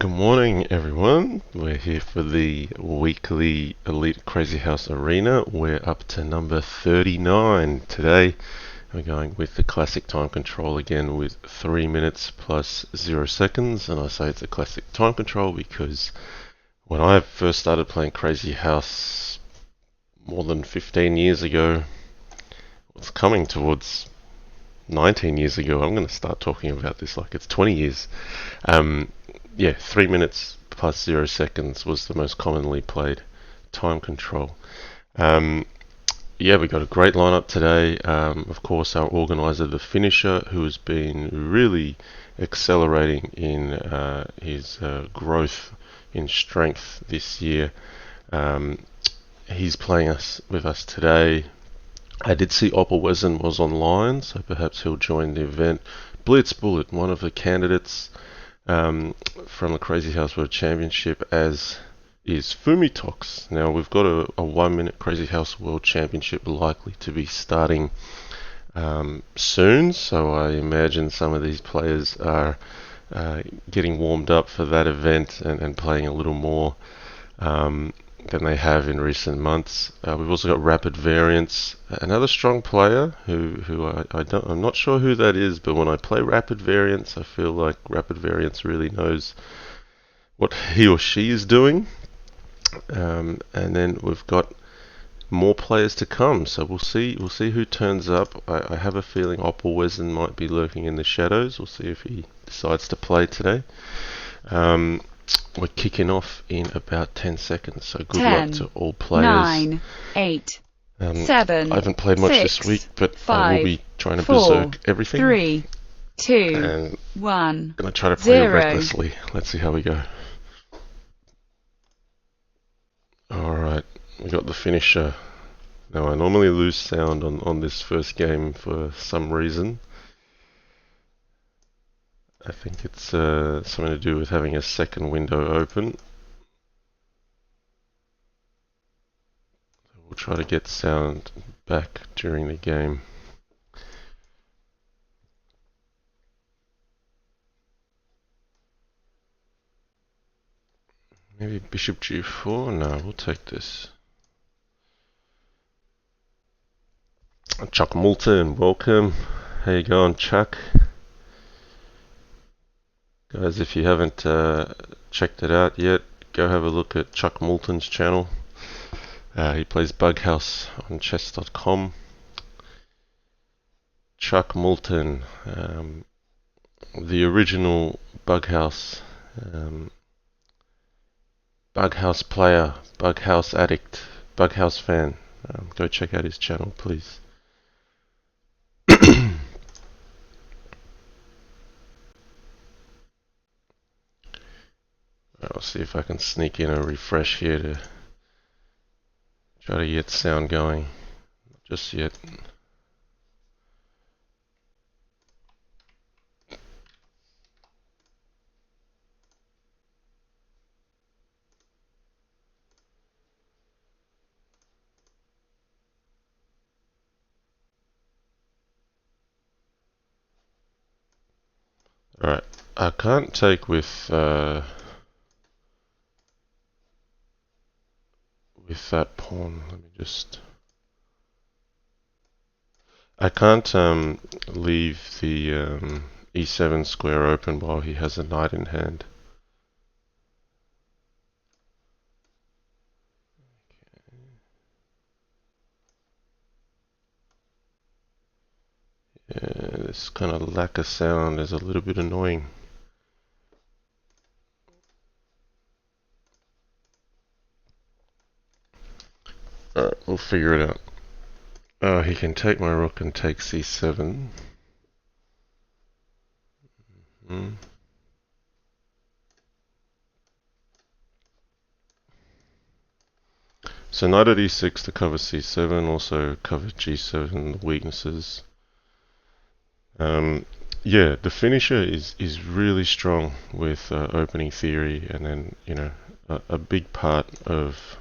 Good morning, everyone. We're here for the weekly Elite Crazyhouse Arena. We're up to number 39 today. We're going with the classic time control again with 3 minutes plus 0 seconds. And I say it's a classic time control because when I first started playing Crazyhouse more than 15 years ago, it's coming towards 19 years ago. I'm going to start talking about this like it's 20 years. 3 minutes plus 0 seconds was the most commonly played time control. We got a great lineup today. Of course, our organizer, the finisher, who has been really accelerating in his growth in strength this year. He's playing with us today. I did see Opelwezen was online, so perhaps he'll join the event. Blitz Bullet, one of the candidates from the Crazyhouse World Championship, as is Fumitox. Now we've got a 1 minute Crazyhouse World Championship likely to be starting soon, so I imagine some of these players are getting warmed up for that event and playing a little more than they have in recent months. We've also got Rapid Variance, another strong player who I'm not sure who that is, but when I play Rapid Variance, I feel like Rapid Variance really knows what he or she is doing. And then we've got more players to come, so we'll see who turns up. I have a feeling Opelwezen might be lurking in the shadows. We'll see if he decides to play today. We're kicking off in about 10 seconds, so good 10, luck to all players. 9, 8, 7, I haven't played much 6, this week, but 5, I will be trying to 4, berserk everything. 3, 2, and 1, I'm going to try to play 0. recklessly. Let's see how we go. Alright, we got the finisher. Now, I normally lose sound on this first game for some reason. I think it's something to do with having a second window open. We'll try to get sound back during the game. Maybe Bishop G4? No, we'll take this. Chuck Moulton, welcome. How you going, Chuck? Guys, if you haven't checked it out yet, go have a look at Chuck Moulton's channel. He plays Bughouse on chess.com. Chuck Moulton, the original Bughouse player, Bughouse addict, Bughouse fan. Go check out his channel, please. I'll see if I can sneak in a refresh here to try to get sound going. Not just yet. Alright, I can't take with that pawn. Let me just... I can't leave the e7 square open while he has a knight in hand. Yeah, this kind of lack of sound is a little bit annoying. Alright, we'll figure it out. Oh, he can take my rook and take c7. So knight at e6 to cover c7, also cover g7, the weaknesses. Yeah, the finisher is really strong with opening theory, and then, you know, a big part of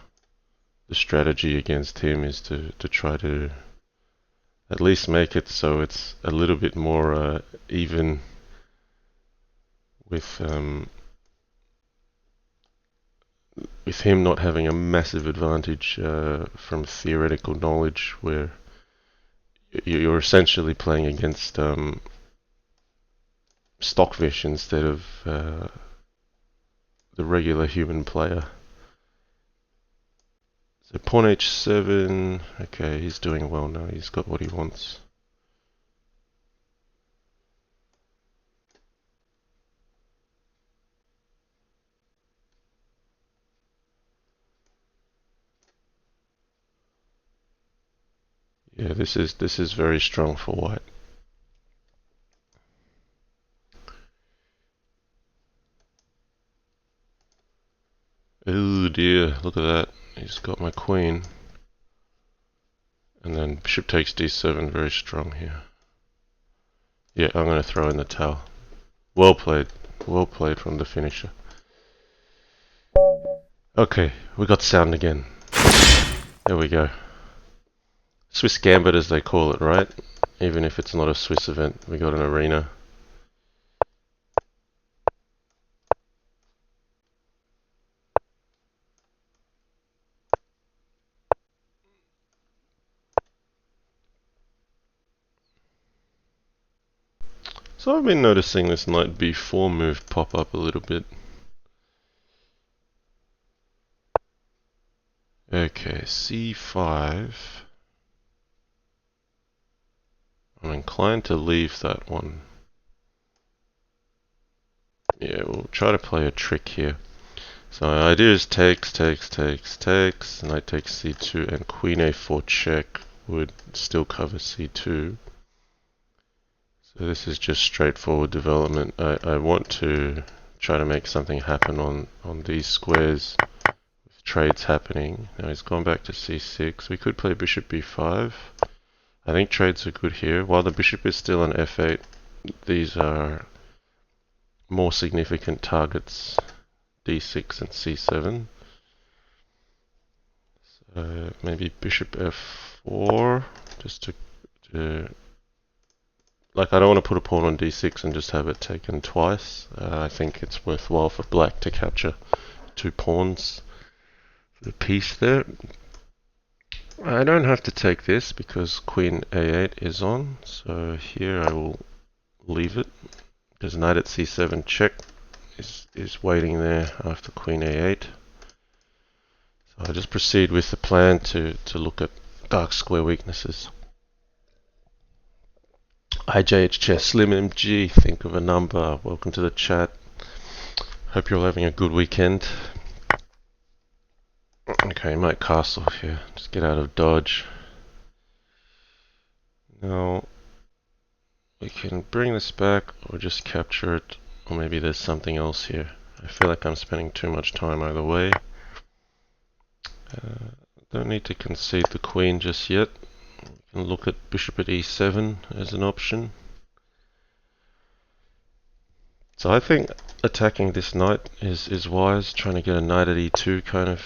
the strategy against him is to try to at least make it so it's a little bit more even with with him not having a massive advantage from theoretical knowledge, where you're essentially playing against stockfish instead of the regular human player. So pawn h7, okay, he's doing well now, he's got what he wants. Yeah, this is very strong for white. Oh dear, look at that. He's got my queen. And then bishop takes d7, very strong here. Yeah, I'm going to throw in the towel. Well played from the finisher. Okay, we got sound again. There we go. Swiss Gambit as they call it, right? Even if it's not a Swiss event, we got an arena. So I've been noticing this knight b4 move pop up a little bit. Okay, c5. I'm inclined to leave that one. Yeah, we'll try to play a trick here. So my idea is takes, knight takes c2, and queen a4 check would still cover c2. So this is just straightforward development. I want to try to make something happen on these squares with trades happening. Now he's gone back to c6. We could play bishop b5. I think trades are good here. While the bishop is still on f8, these are more significant targets, d6 and c7. So maybe bishop f4, just to like, I don't want to put a pawn on d6 and just have it taken twice. I think it's worthwhile for black to capture 2 pawns for the piece there. I don't have to take this because queen a8 is on, so here I will leave it, because knight at c7 check is waiting there after queen a8. So I just proceed with the plan to look at dark square weaknesses. IJH Chess, Slim MG, think of a number. Welcome to the chat. Hope you're all having a good weekend. Okay, might castle here. Just get out of dodge. Now, we can bring this back or just capture it. Or maybe there's something else here. I feel like I'm spending too much time either way. Don't need to concede the queen just yet. We can look at bishop at e7 as an option. So I think attacking this knight is wise, trying to get a knight at e2 kind of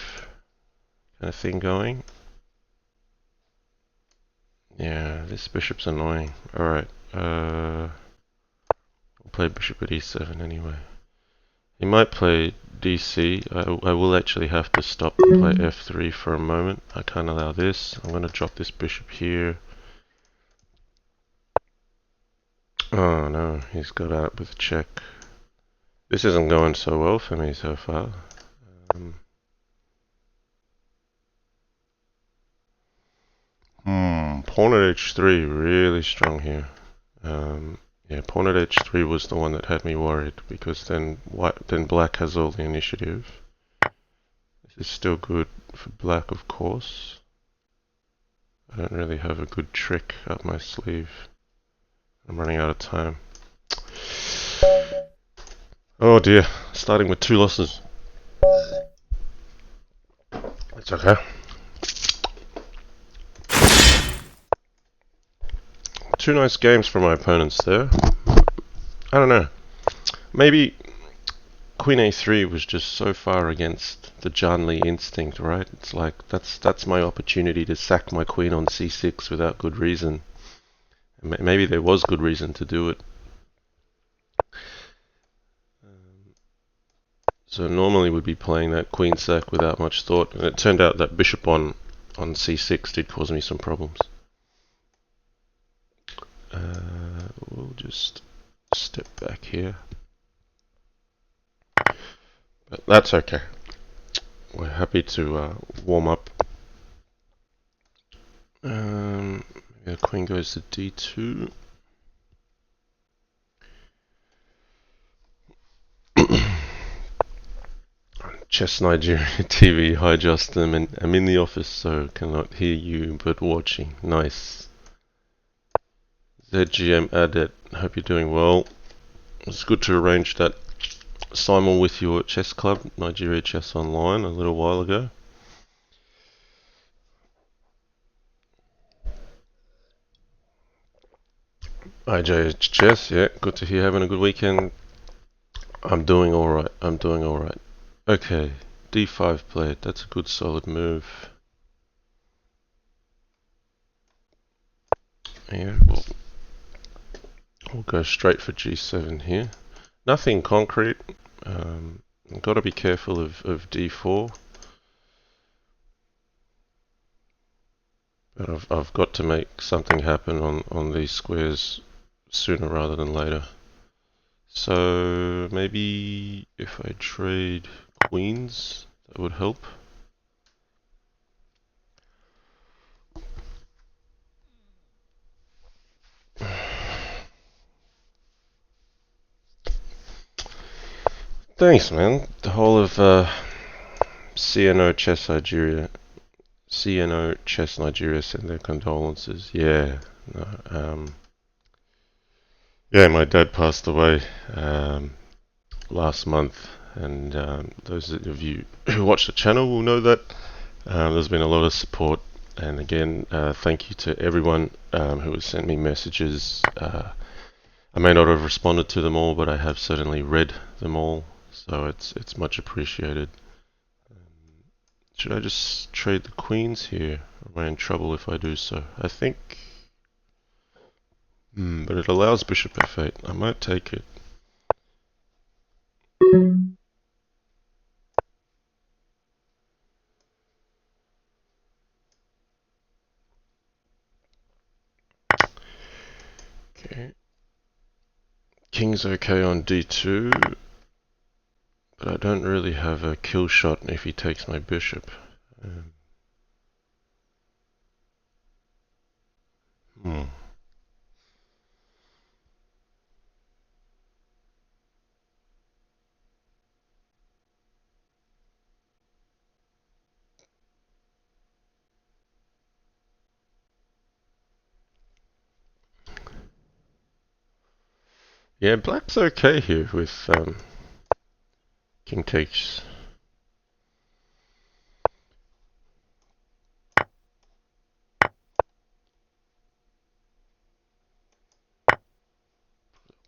thing going. Yeah, this bishop's annoying. Alright, we'll play bishop at e7 anyway. He might play dc. I will actually have to stop and play f3 for a moment. I can't allow this. I'm going to drop this bishop here. Oh no, he's got out with check. This isn't going so well for me so far. Pawn at h3, really strong here. Yeah, pawn at h3 was the one that had me worried, because then black has all the initiative. This is still good for black, of course. I don't really have a good trick up my sleeve. I'm running out of time. Oh dear, starting with 2 losses. It's okay. Two nice games from my opponents there. I don't know. Maybe queen a3 was just so far against the Janli instinct, right? It's like, that's my opportunity to sack my queen on c6 without good reason. Maybe there was good reason to do it. So normally we'd be playing that queen sack without much thought, and it turned out that bishop on c6 did cause me some problems. We'll just step back here. But that's okay. We're happy to warm up. The queen goes to d2. Chess Nigeria TV. Hi Justin, I'm in the office so cannot hear you but watching. Nice. ZGM Adet, hope you're doing well. It's good to arrange that simul with your chess club, Nigeria Chess Online, a little while ago. IJ Chess, yeah, good to hear. Having a good weekend. I'm doing alright. Okay, d5 played. That's a good solid move. Yeah, we'll go straight for g7 here. Nothing concrete. I've got to be careful of d4. But I've got to make something happen on these squares sooner rather than later. So maybe if I trade queens, that would help. Thanks, man. The whole of CNO Chess Nigeria send their condolences. Yeah, no, yeah, my dad passed away last month, and those of you who watch the channel will know that there's been a lot of support. And again, thank you to everyone who has sent me messages. I may not have responded to them all, but I have certainly read them all, so it's much appreciated. Should I just trade the queens here? Am I in trouble if I do so? I think... but it allows bishop f8. I might take it. Okay. King's okay on d2, but I don't really have a kill shot if he takes my bishop. Yeah, black's okay here with king takes.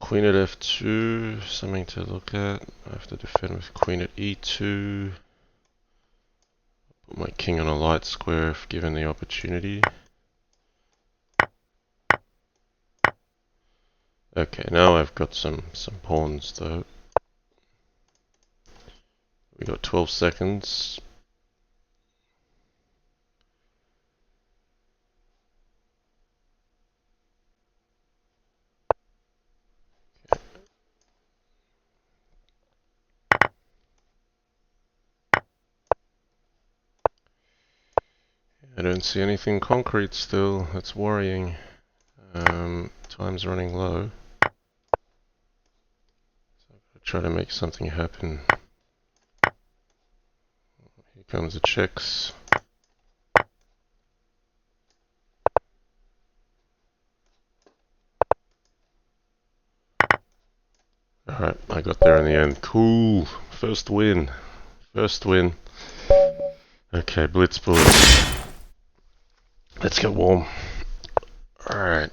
Queen at f2, something to look at. I have to defend with queen at e2. Put my king on a light square if given the opportunity. Okay, now I've got some pawns though. We got 12 seconds. I don't see anything concrete still. That's worrying. Time's running low. So I've got to try to make something happen. Here comes the checks. Alright, I got there in the end. Cool. First win. Okay, blitz bullet. Let's get warm. Alright.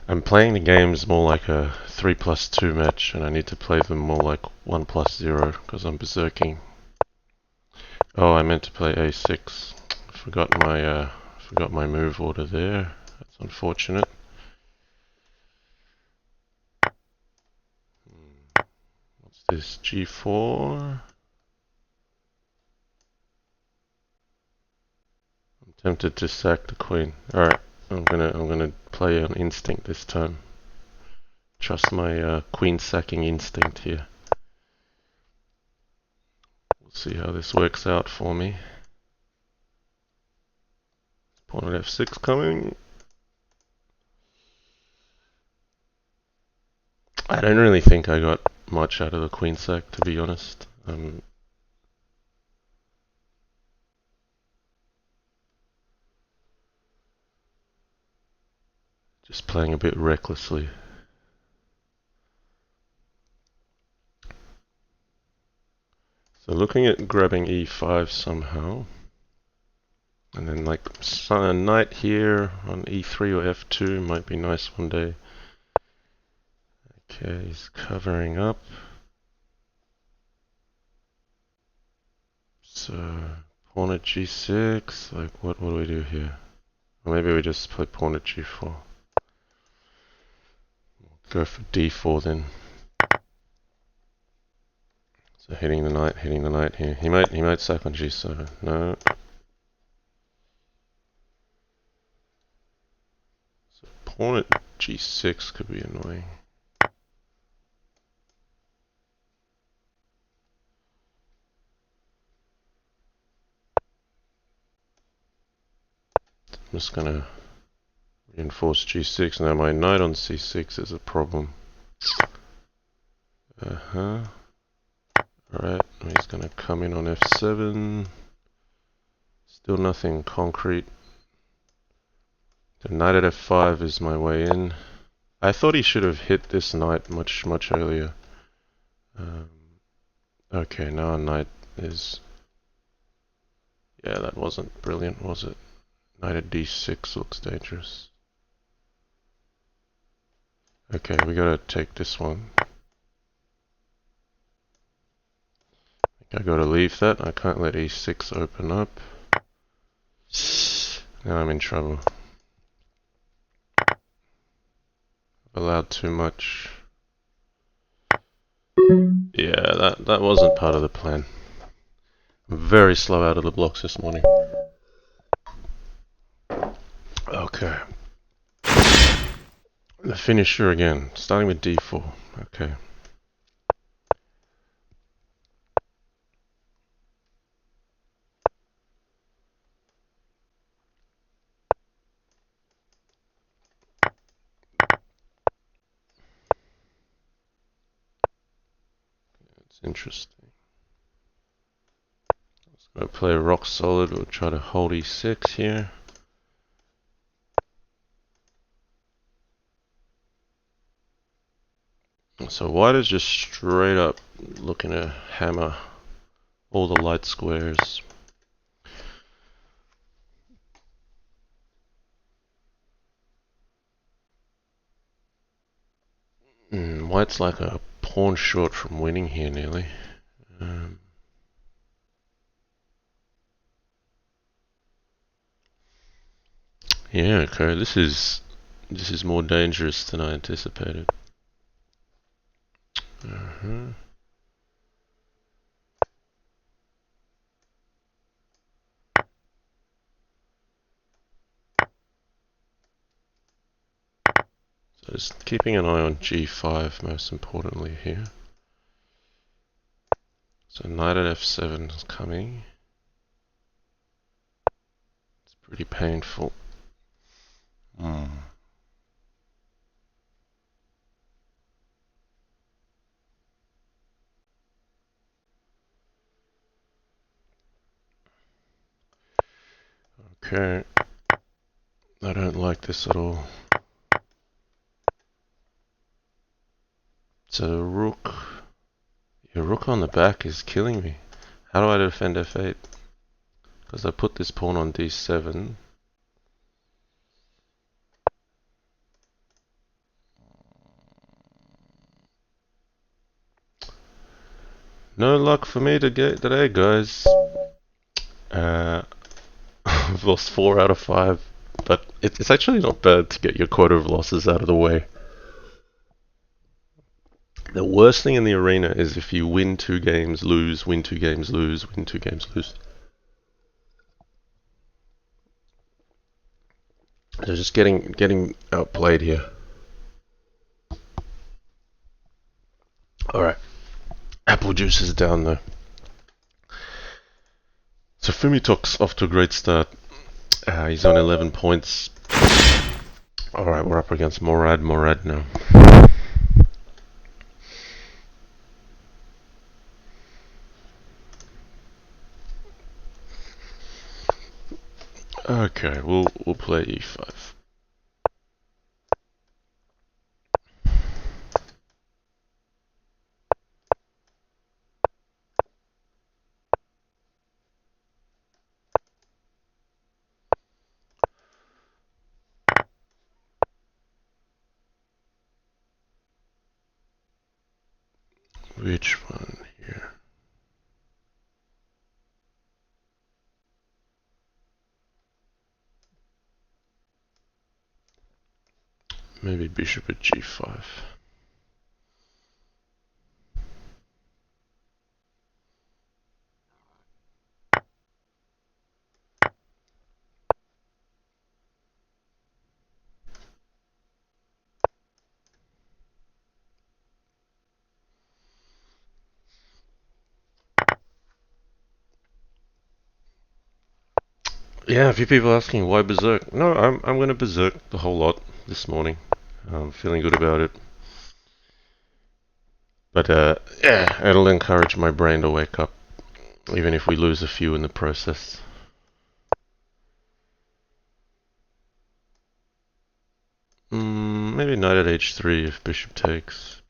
I'm playing the games more like a 3+2 match, and I need to play them more like 1+0 because I'm berserking. Oh, I meant to play a6. Forgot my move order there. That's unfortunate. this? G4. I'm tempted to sack the queen. Alright, I'm gonna play on instinct this time. Trust my queen sacking instinct here. We'll see how this works out for me. Pawn at f6 coming. I don't really think I got much out of the queen sack, to be honest. Just playing a bit recklessly. So looking at grabbing e5 somehow. And then like a knight here on e3 or f2 might be nice one day. Okay, he's covering up. So pawn at g6, like what do we do here? Or maybe we just play pawn at g4. Go for d4 then. So hitting the knight here. He might sack on g7. No. So pawn at g6 could be annoying. I'm just gonna reinforce g6. Now my knight on c6 is a problem. Alright, he's gonna come in on f7. Still nothing concrete. The knight at f5 is my way in. I thought he should have hit this knight much earlier. Okay, now a knight is... Yeah, that wasn't brilliant, was it? Knight at d6 looks dangerous. Okay, we gotta take this one. I gotta leave that. I can't let e6 open up. Now I'm in trouble. Allowed too much. Yeah, that wasn't part of the plan. I'm very slow out of the blocks this morning. Okay. The finisher again, starting with d4. Okay. It's interesting. I'm going to play rock solid. We'll try to hold e6 here. So white is just straight up looking to hammer all the light squares. White's like a pawn short from winning here nearly. Yeah, okay, this is more dangerous than I anticipated. So just keeping an eye on g5 most importantly here. So knight at f7 is coming. It's pretty painful. Okay. I don't like this at all. So rook. Your rook on the back is killing me. How do I defend f8? Because I put this pawn on d7. No luck for me today, guys. I've lost 4 out of 5, but it's actually not bad to get your quota of losses out of the way. The worst thing in the arena is if you win 2 games, lose, win 2 games, lose, win 2 games, lose. They're just getting outplayed here. Alright. Apple juice is down though. So Fumitok's off to a great start. He's on 11 points. Alright, we're up against Morad now. Okay, we'll play e5. Which one here? Maybe bishop at g5. Yeah, a few people asking why berserk. No, I'm gonna berserk the whole lot this morning. I'm feeling good about it. But yeah, it'll encourage my brain to wake up, even if we lose a few in the process. Maybe knight at h3 if bishop takes.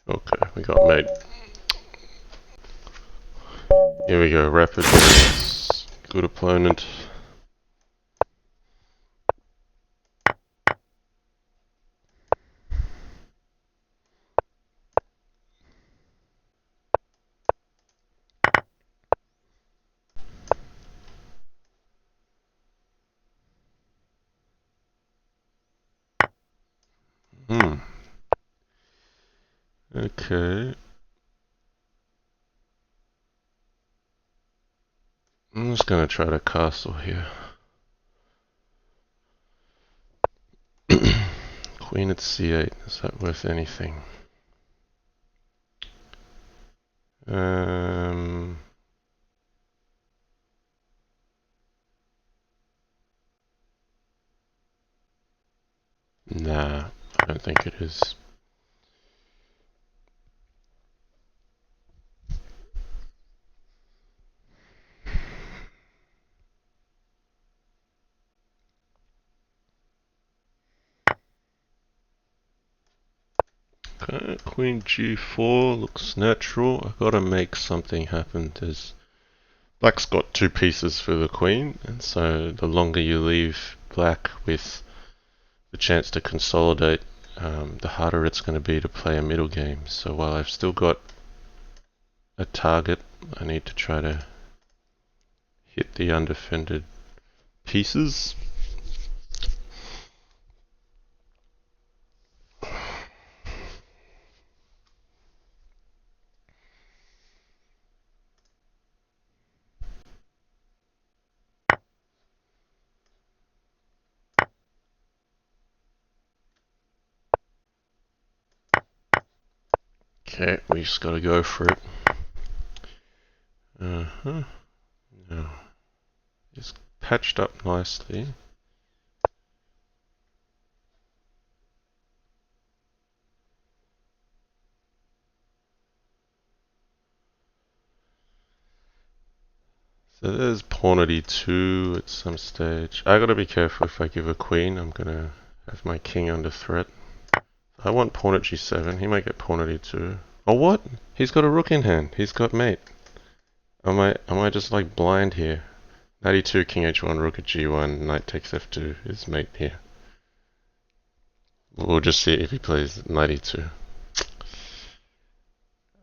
Okay, we got mate. Here we go, rapid variance. Good opponent. Okay. I'm just gonna try to castle here. Queen at c8, is that worth anything? Nah, I don't think it is. Okay, Queen g4 looks natural. I've got to make something happen. Black's got 2 pieces for the queen, and so the longer you leave black with the chance to consolidate, the harder it's going to be to play a middle game. So while I've still got a target, I need to try to hit the undefended pieces. Okay, we just got to go for it. No. It's patched up nicely. So there's pawn at e2 at some stage. I gotta be careful if I give a queen, I'm gonna have my king under threat. I want pawn at g7, he might get pawn at e2. Oh what? He's got a rook in hand, he's got mate. Am I just like blind here? Knight e2, king h1, rook at g1, knight takes f2 is mate here. We'll just see if he plays 92.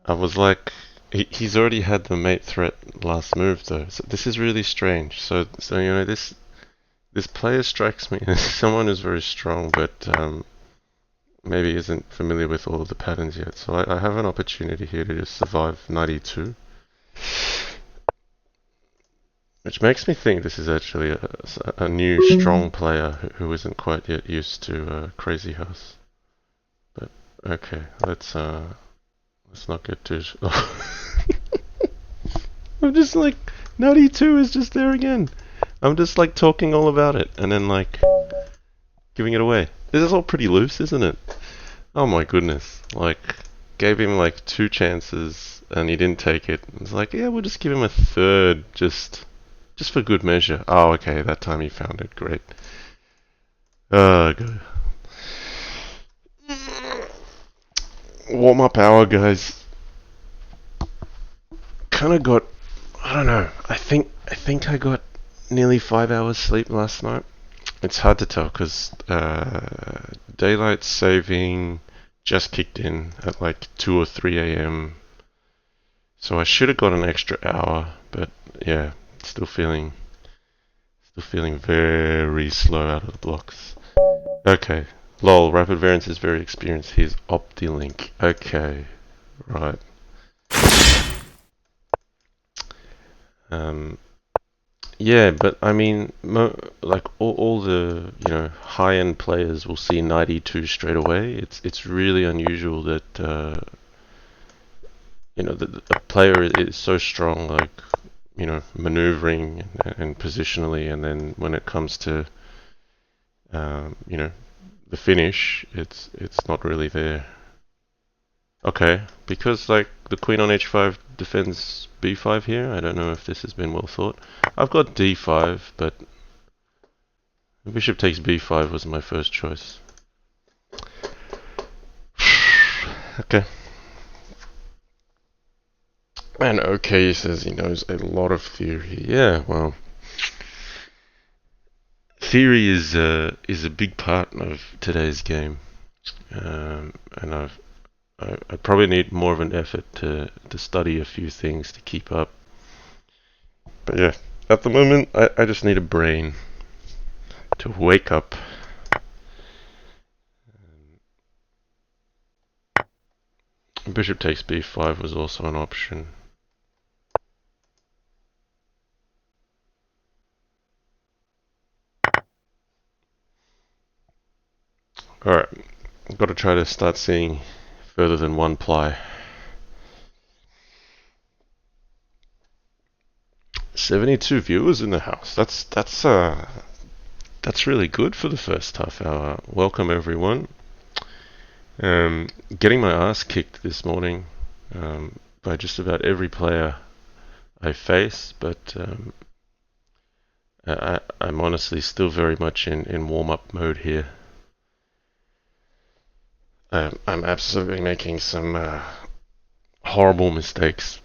I was like, he's already had the mate threat last move though. So this is really strange. So you know this player strikes me as someone who's very strong, but maybe isn't familiar with all of the patterns yet. So I have an opportunity here to just survive 92. Which makes me think this is actually a new strong player who isn't quite yet used to Crazyhouse. But okay, let's not get too. I'm just like 92 is just there again. I'm just like talking all about it and then like giving it away. This is all pretty loose, isn't it? Oh my goodness! Like gave him like 2 chances and he didn't take it. It's like yeah, we'll just give him a third just for good measure. Oh, okay, that time he found it. Great. Good. Warm up hour, guys. Kind of got. I don't know. I think I got nearly 5 hours sleep last night. It's hard to tell because daylight saving just kicked in at like 2 or 3 a.m. So I should have got an extra hour, but yeah, still feeling very slow out of the blocks. Okay. Lol, rapid variance is very experienced. Here's OptiLink. Okay. Right. Um, yeah, but I mean, like all the high-end players will see 92 straight away. It's really unusual that a player is so strong, like maneuvering and positionally, and then when it comes to the finish, it's not really there. Okay, because like the queen on h5 defends b5 here. I don't know if this has been well thought. I've got d5, but bishop takes b5 was my first choice. Okay. And okay says he knows a lot of theory. Yeah, well, theory is a big part of today's game, and I probably need more of an effort to study a few things to keep up. But yeah, at the moment I just need a brain to wake up. Bishop takes b5 was also an option. Alright, I've got to try to start seeing further than one ply. 72 viewers in the house. That's really good for the first half hour. Welcome everyone. Getting my ass kicked this morning by just about every player I face, but I'm honestly still very much in warm-up mode here. I'm absolutely making some horrible mistakes.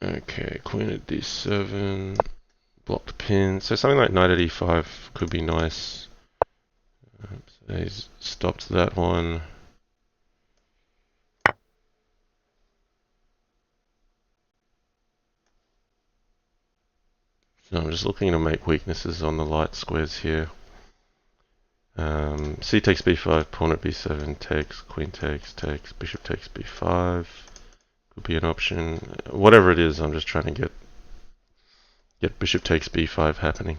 Okay, queen at d7, blocked pin. So something like knight at e5 could be nice. So he's stopped that one. So I'm just looking to make weaknesses on the light squares here. C takes b5, pawn at b7 takes, queen takes, bishop takes b5. Could be an option. Whatever it is, I'm just trying to get bishop takes b5 happening.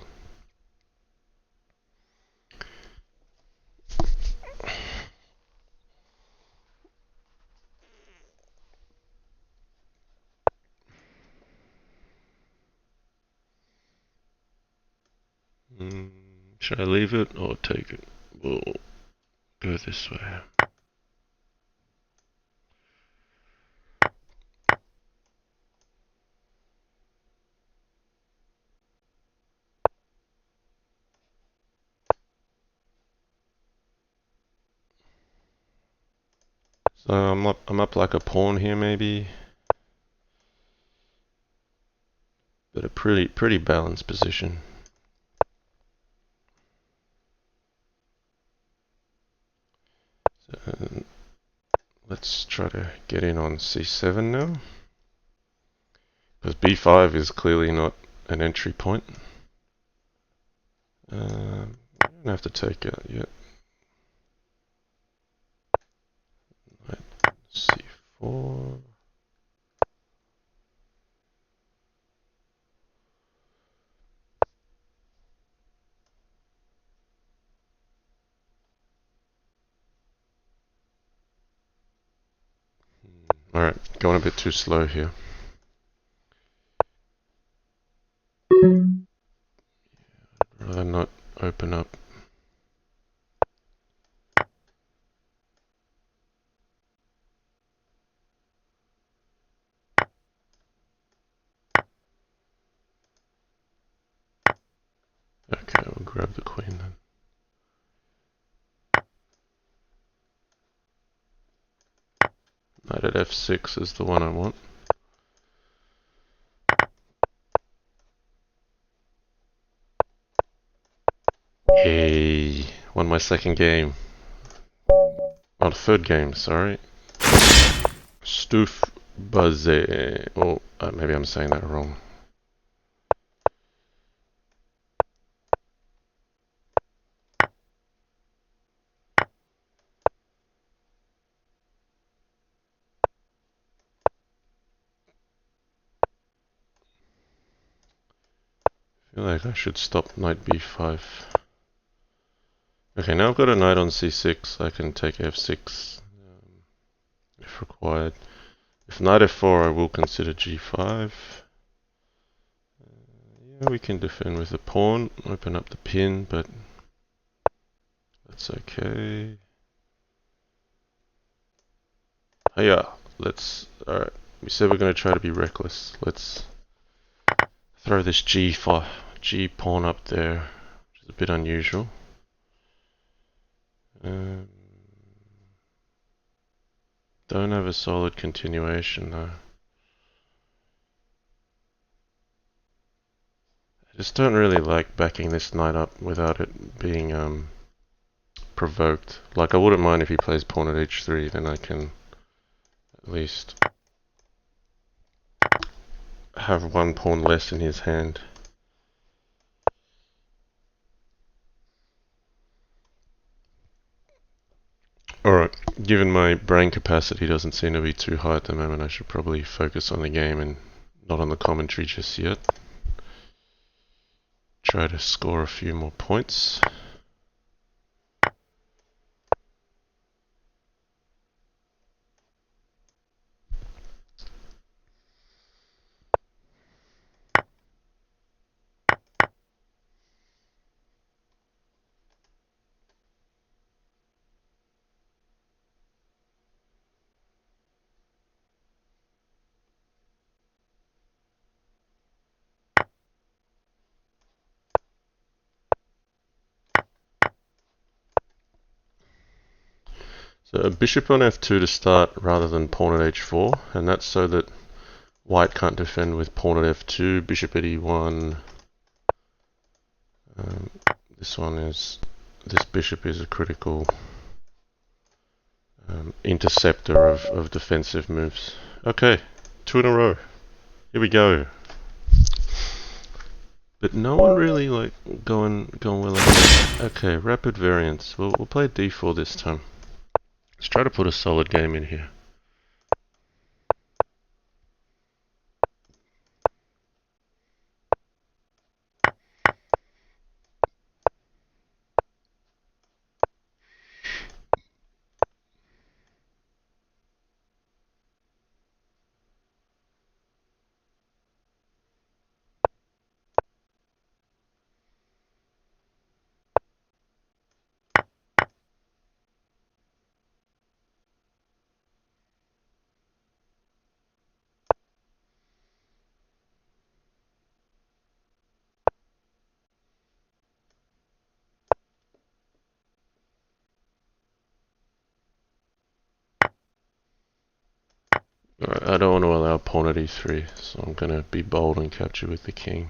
Should I leave it or take it? We'll go this way. So I'm up like a pawn here maybe, but a pretty balanced position. let's try to get in on c7 now. Because b5 is clearly not an entry point. You don't have to take it yet. Knight c4. Alright, going a bit too slow here. Rather not open up. Okay, we'll grab the queen then. Knight at f6 is the one I want. Hey, won my second game. Oh, third game, sorry. Stuf Bazé. Oh, maybe I'm saying that wrong. I feel like I should stop knight b5. Okay, now I've got a knight on c6. I can take f6 if required. If knight f4, I will consider g5. Yeah, we can defend with a pawn, open up the pin, but that's okay. Oh yeah, alright, we said we're going to try to be reckless. Let's throw this g pawn up there, which is a bit unusual. Don't have a solid continuation though. I just don't really like backing this knight up without it being provoked. Like, I wouldn't mind if he plays pawn at h3, then I can at least have one pawn less in his hand. Alright, given my brain capacity doesn't seem to be too high at the moment, I should probably focus on the game and not on the commentary just yet. Try to score a few more points. So a bishop on f2 to start rather than pawn at h4, and that's so that white can't defend with pawn at f2, bishop at e1. This bishop is a critical interceptor of defensive moves. Okay, 2 in a row. Here we go. But no one really like going well ahead. Okay, rapid variance. We'll play d4 this time. Let's try to put a solid game in here. Alright, I don't want to allow pawn at e3, so I'm going to be bold and capture with the king.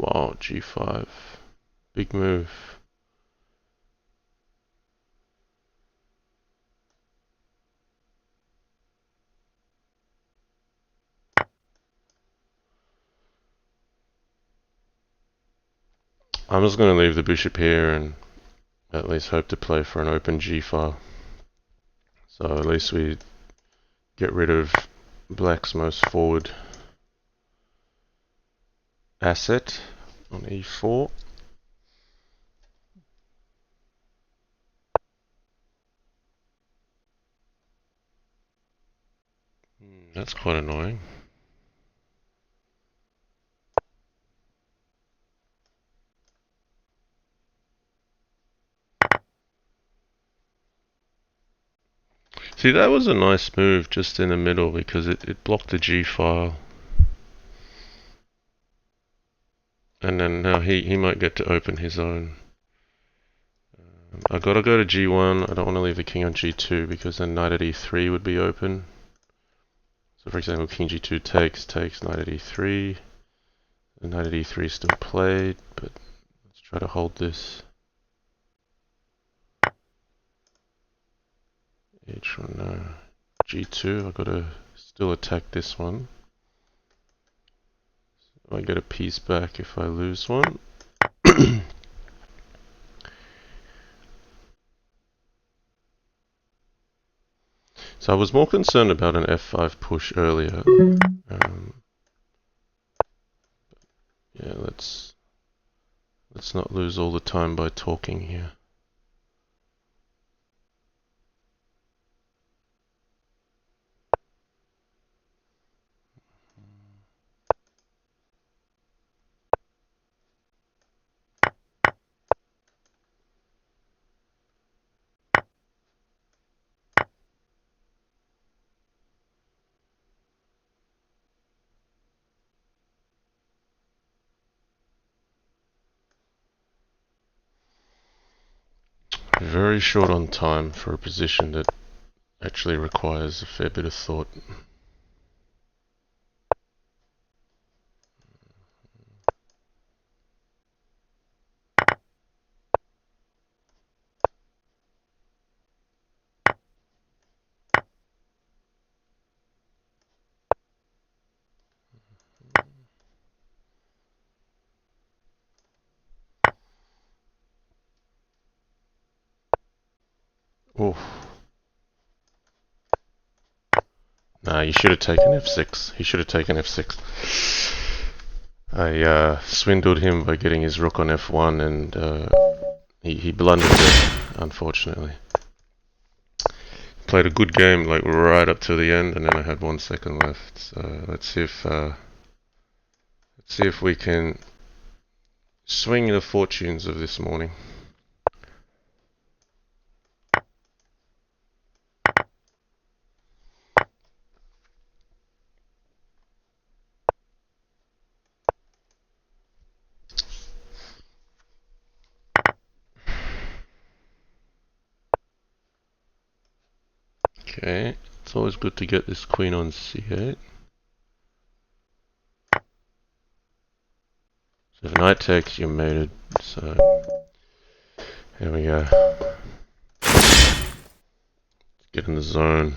Wow, g5. Big move. I'm just going to leave the bishop here and at least hope to play for an open g-file. So at least we get rid of black's most forward asset on e4. That's quite annoying. See, that was a nice move just in the middle because it blocked the g-file. And then now he might get to open his own. I gotta go to g1. I don't want to leave the king on g2 because then knight at e3 would be open. So for example, king g2 takes, knight at e3. The knight at e3 is still played, but let's try to hold this. h1, no. g2, I've got to still attack this one. So I get a piece back if I lose one. So I was more concerned about an f5 push earlier. Yeah, let's not lose all the time by talking here. Very short on time for a position that actually requires a fair bit of thought. Oof. Nah, you should have taken f6. He should have taken f6. I swindled him by getting his rook on f1 and he blundered it, unfortunately. Played a good game, like right up to the end, and then I had 1 second left. So let's see if we can swing the fortunes of this morning. Okay, it's always good to get this queen on c8. So if knight takes, you're mated. So here we go. Let's get in the zone.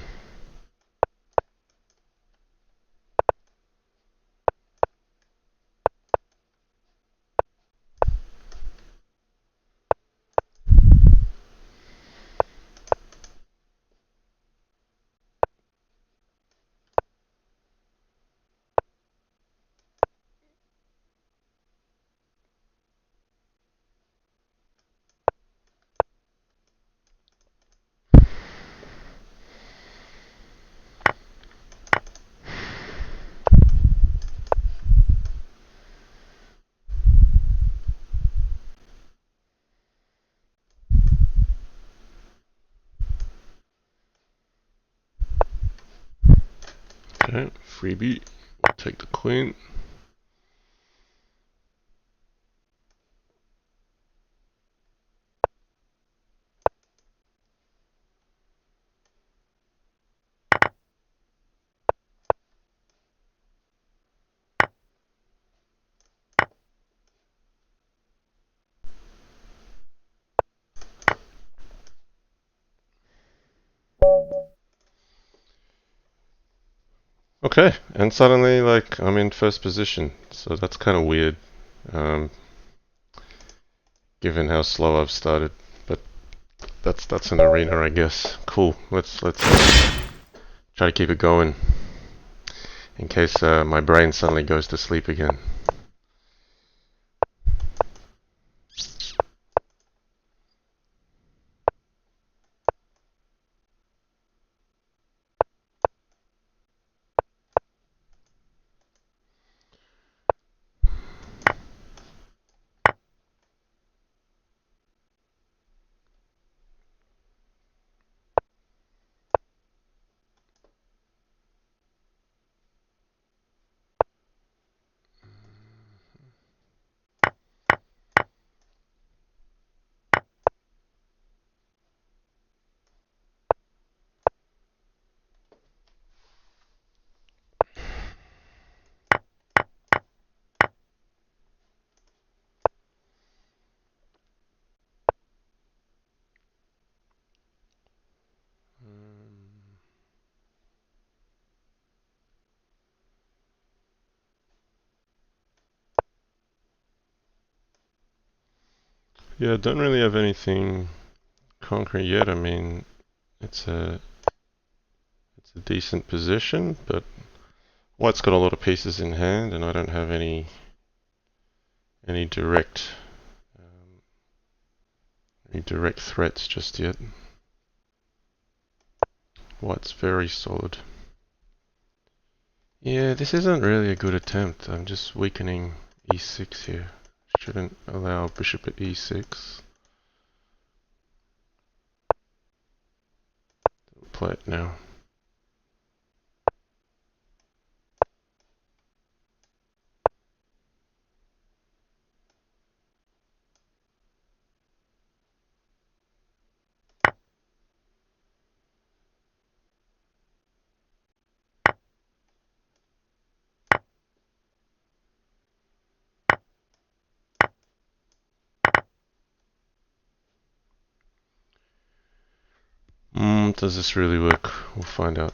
Okay, freebie. We'll take the queen. Okay, and suddenly, like, I'm in first position, so that's kind of weird, um, given how slow I've started. But that's an arena, I guess. Cool. Let's try to keep it going in case my brain suddenly goes to sleep again. Yeah, I don't really have anything concrete yet. I mean, it's a it's a decent position, but White's got a lot of pieces in hand, and I don't have any direct um, any direct threats just yet. White's very solid. Yeah, this isn't really a good attempt. I'm just weakening e6 here. Shouldn't allow bishop at e6. Play it now. Does this really work? We'll find out.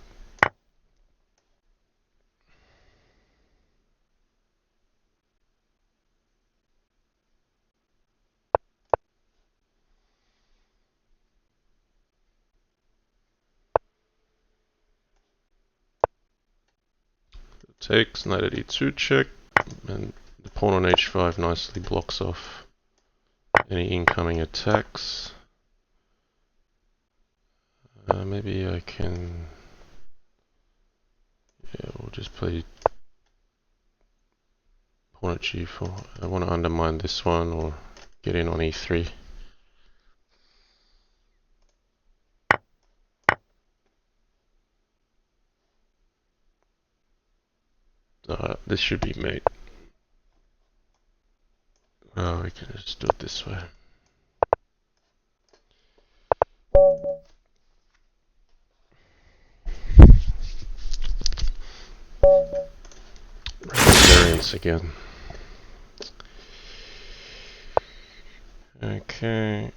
Takes, knight at e2 check, and the pawn on h5 nicely blocks off any incoming attacks. Maybe I can... Yeah, we'll just play pawn at g4. I want to undermine this one or get in on e3. This should be mate. Oh, we can just do it this way. Variance again. Okay.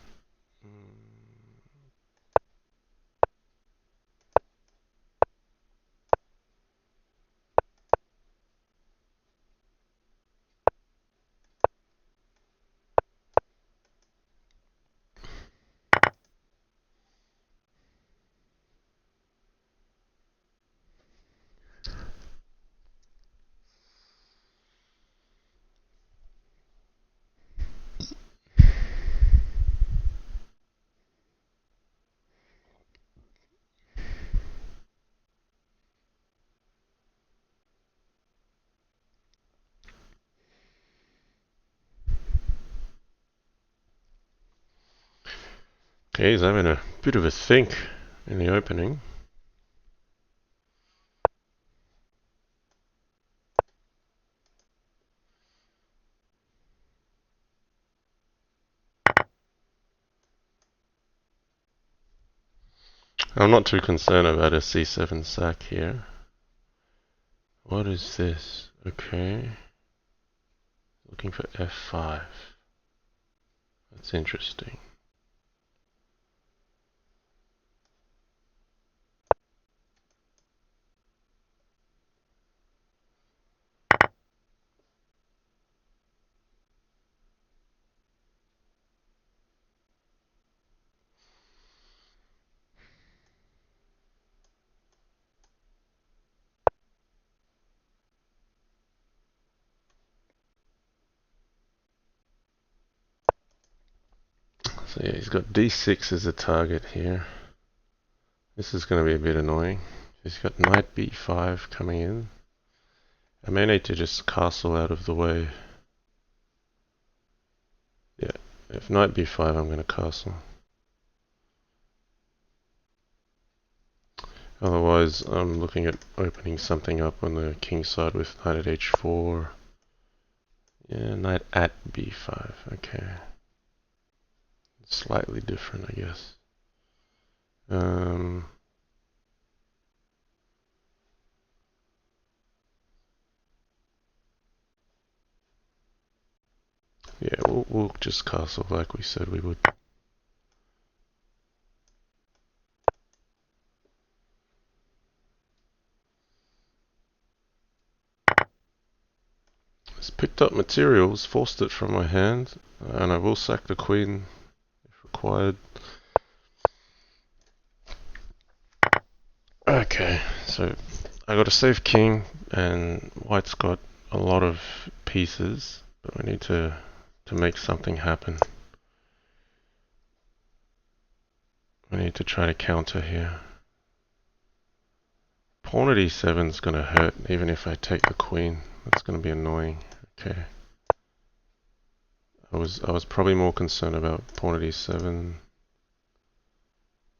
Okay, he's having a bit of a think in the opening. I'm not too concerned about a c7 sack here. What is this? Okay. Looking for f5. That's interesting. So yeah, he's got d6 as a target here. This is going to be a bit annoying. He's got knight b5 coming in. I may need to just castle out of the way. Yeah, if knight b5, I'm going to castle. Otherwise, I'm looking at opening something up on the king side with knight at h4. Yeah, knight at b5. Okay. Slightly different, I guess. Yeah, we'll just castle like we said we would. Just picked up materials, forced it from my hand, and I will sack the queen if required. Okay, so I got a safe king, and white's got a lot of pieces, but we need to make something happen. We need to try to counter here. Pawn at e7 is going to hurt, even if I take the queen. That's going to be annoying. Okay. I was probably more concerned about pawn at e7.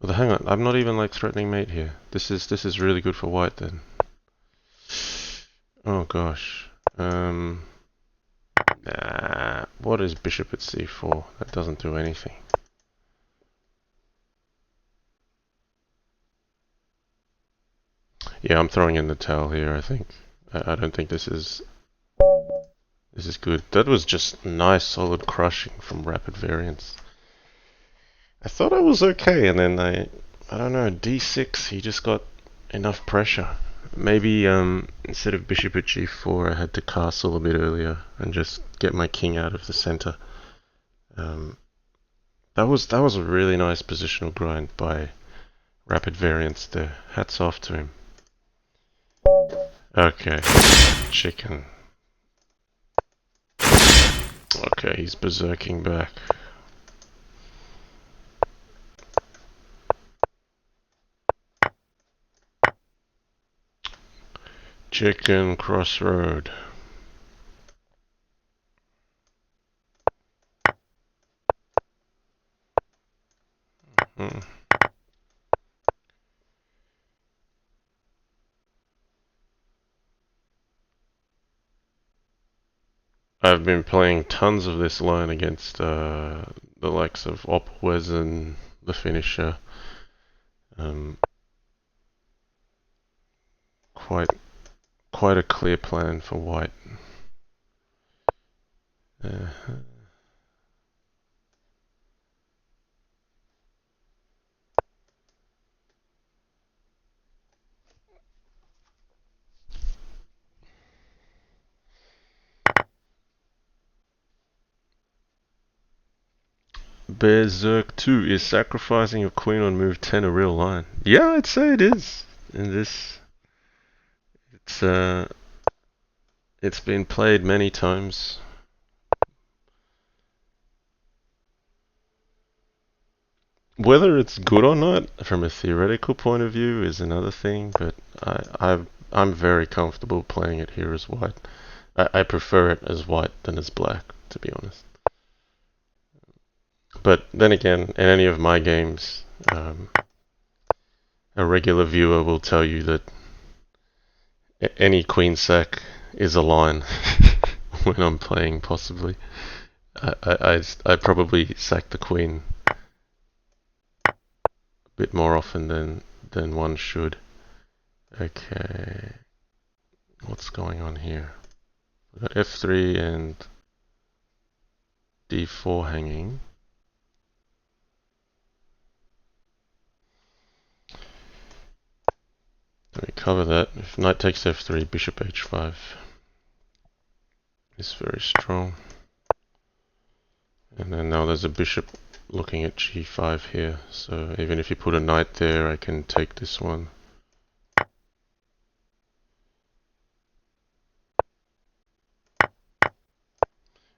Well, hang on, I'm not even like threatening mate here. This is really good for white then. Oh gosh. Nah. What is bishop at c4? That doesn't do anything. Yeah, I'm throwing in the towel here, I think. I don't think this is good. That was just nice solid crushing from rapid variance. I thought I was okay, and then I don't know, d6, he just got enough pressure. Maybe instead of bishop at g4, I had to castle a bit earlier and just get my king out of the center. That was a really nice positional grind by rapid variance there. Hats off to him. Okay, chicken. Okay, he's berserking back. Chicken crossroad. I've been playing tons of this line against the likes of Opwes and the finisher. Quite a clear plan for white. Berserk 2, is sacrificing your queen on move 10 a real line? Yeah, I'd say it is. In this, it's been played many times. Whether it's good or not, from a theoretical point of view, is another thing. But I'm very comfortable playing it here as white. I prefer it as white than as black, to be honest. But then again, in any of my games, a regular viewer will tell you that any queen sack is a line when I'm playing, possibly. I probably sack the queen a bit more often than one should. Okay, what's going on here? We've got f3 and d4 hanging. Let me cover that. If knight takes f3, bishop h5 is very strong. And then now there's a bishop looking at g5 here, so even if you put a knight there, I can take this one.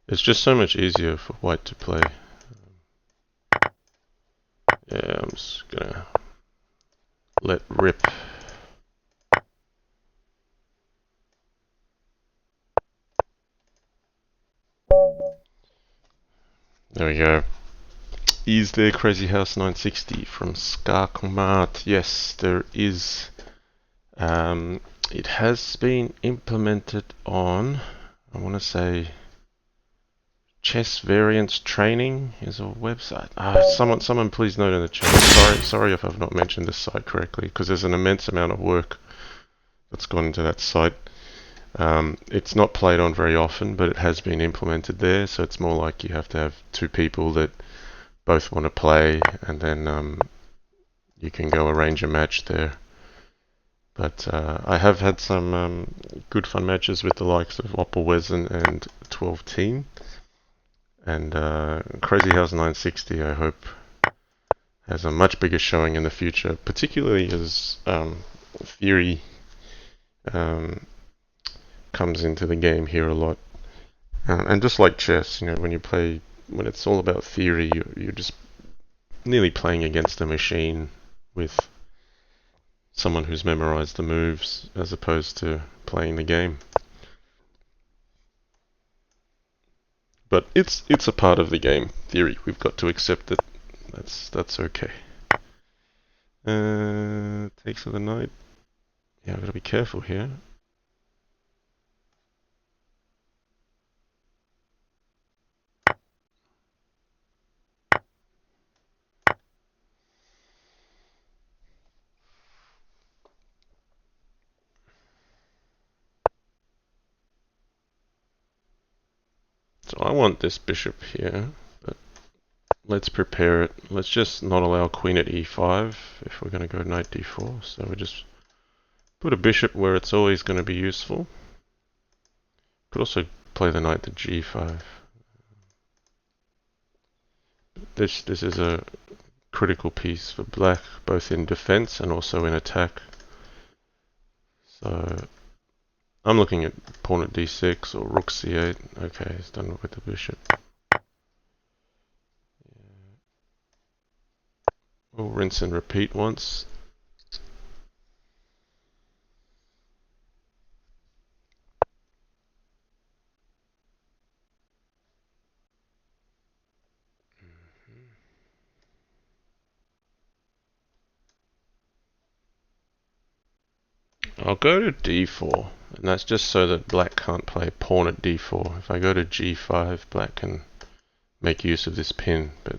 It's just so much easier for white to play. There we go. Is there Crazyhouse 960 from Skarkmart? Yes, there is. It has been implemented on, I want to say, Chess Variants Training is a website. Someone please note in the chat. Sorry if I've not mentioned this site correctly, because there's an immense amount of work that's gone into that site. It's not played on very often, but it has been implemented there, so it's more like you have to have two people that both want to play, and then you can go arrange a match there. But I have had some good fun matches with the likes of Opelwezen and 12 Team. And Crazyhouse 960, I hope, has a much bigger showing in the future, particularly as theory comes into the game here a lot. And just like chess, when it's all about theory, you're just nearly playing against a machine with someone who's memorized the moves as opposed to playing the game. But it's a part of the game theory. We've got to accept it. That's okay. Takes of the night. Yeah, I've got to be careful here. So I want this bishop here, but let's prepare it. Let's just not allow queen at e5 if we're going to go knight d4. So we just put a bishop where it's always going to be useful. Could also play the knight to g5. This is a critical piece for black, both in defense and also in attack. So I'm looking at pawn at d6 or rook c8. Okay, it's done with the bishop. We'll rinse and repeat once. I'll go to d4, and that's just so that black can't play pawn at d4. If I go to g5, black can make use of this pin, but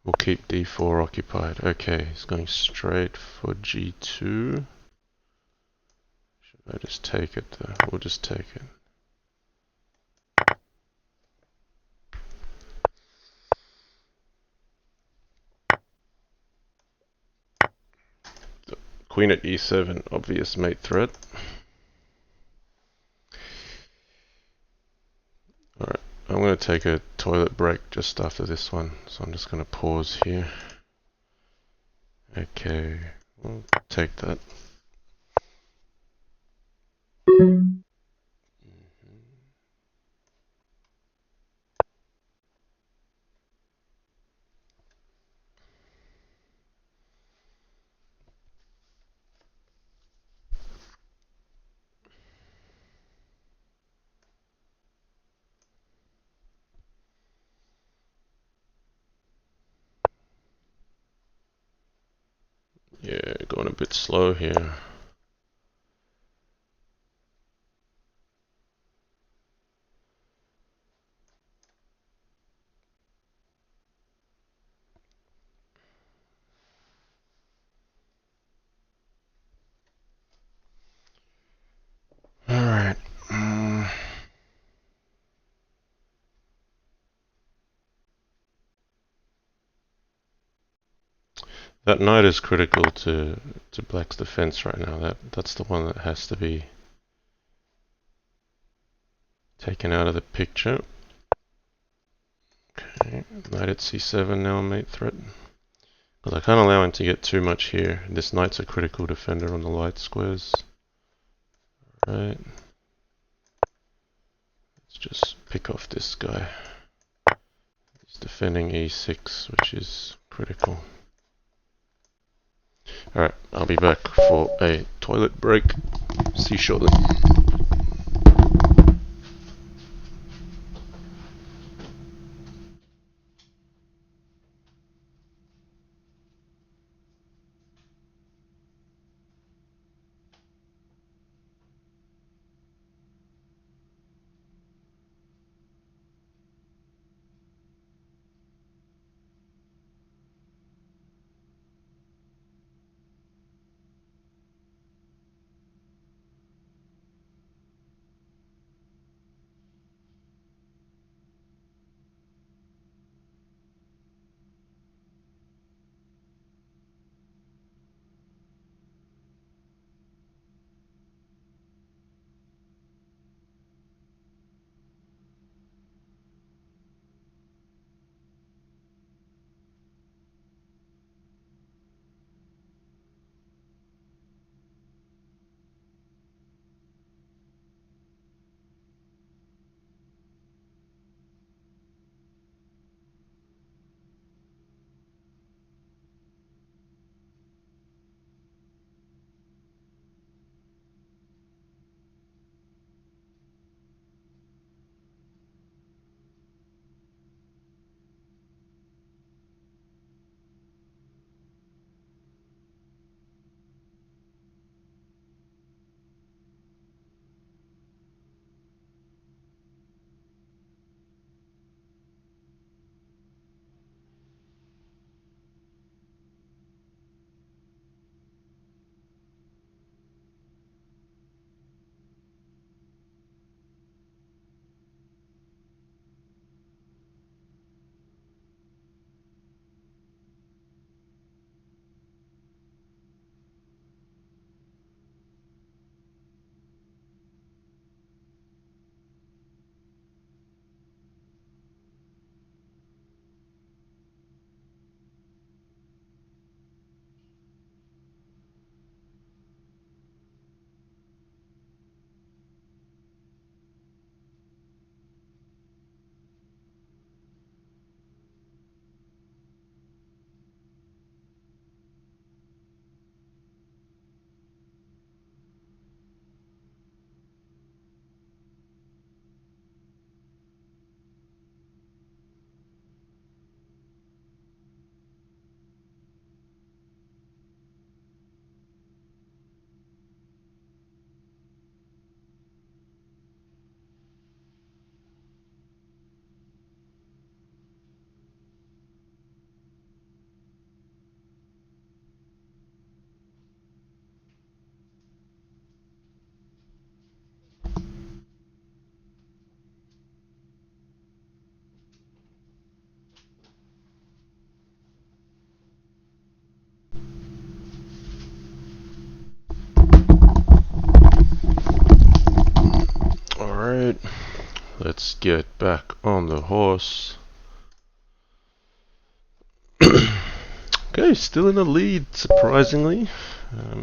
we'll keep d4 occupied. Okay, he's going straight for g2. Should I just take it though? We'll just take it. Queen at e7, obvious mate threat. Alright, I'm going to take a toilet break just after this one, so I'm just going to pause here. Okay, we'll take that. Yeah, going a bit slow here. Alright. That knight is critical to black's defense right now. That's the one that has to be taken out of the picture. Okay, knight at c7 now, mate threat. Because I can't allow him to get too much here. This knight's a critical defender on the light squares. Right. Let's just pick off this guy. He's defending e6, which is critical. Alright, I'll be back for a toilet break. See you shortly. let's get back on the horse. Okay, still in the lead, surprisingly.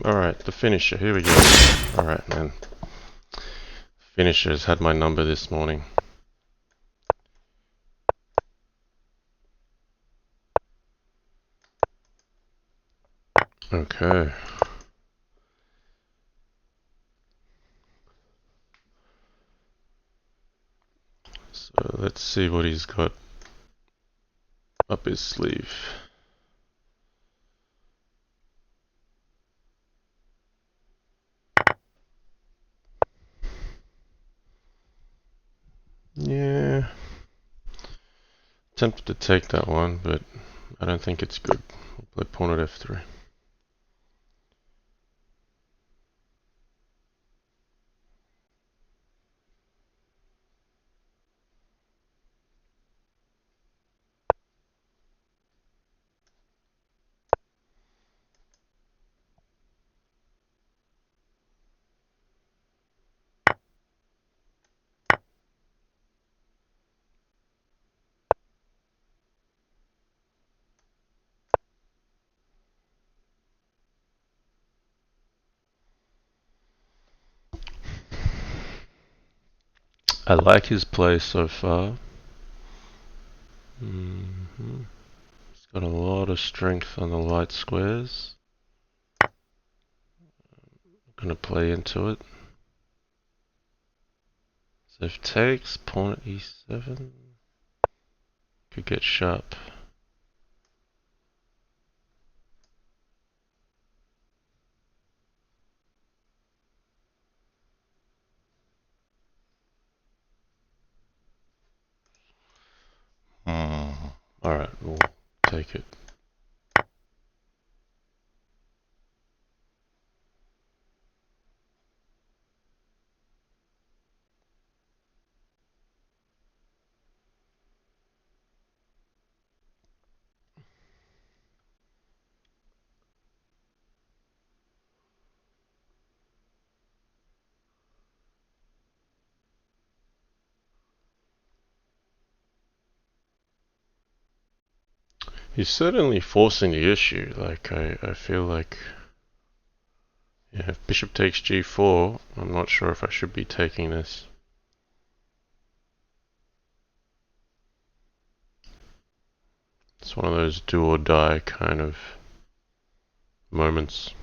Alright, the finisher, here we go. Alright, man. Finisher's had my number this morning. Okay. So let's see what he's got up his sleeve. Yeah. Tempted to take that one, but I don't think it's good. We'll play pawn at f3. I like his play so far. He's got a lot of strength on the light squares. I'm gonna play into it. So if takes, pawn at e7, could get sharp. Alright, we'll take it. He's certainly forcing the issue. Like, I feel like, yeah, if bishop takes g4, I'm not sure if I should be taking this. It's one of those do or die kind of moments.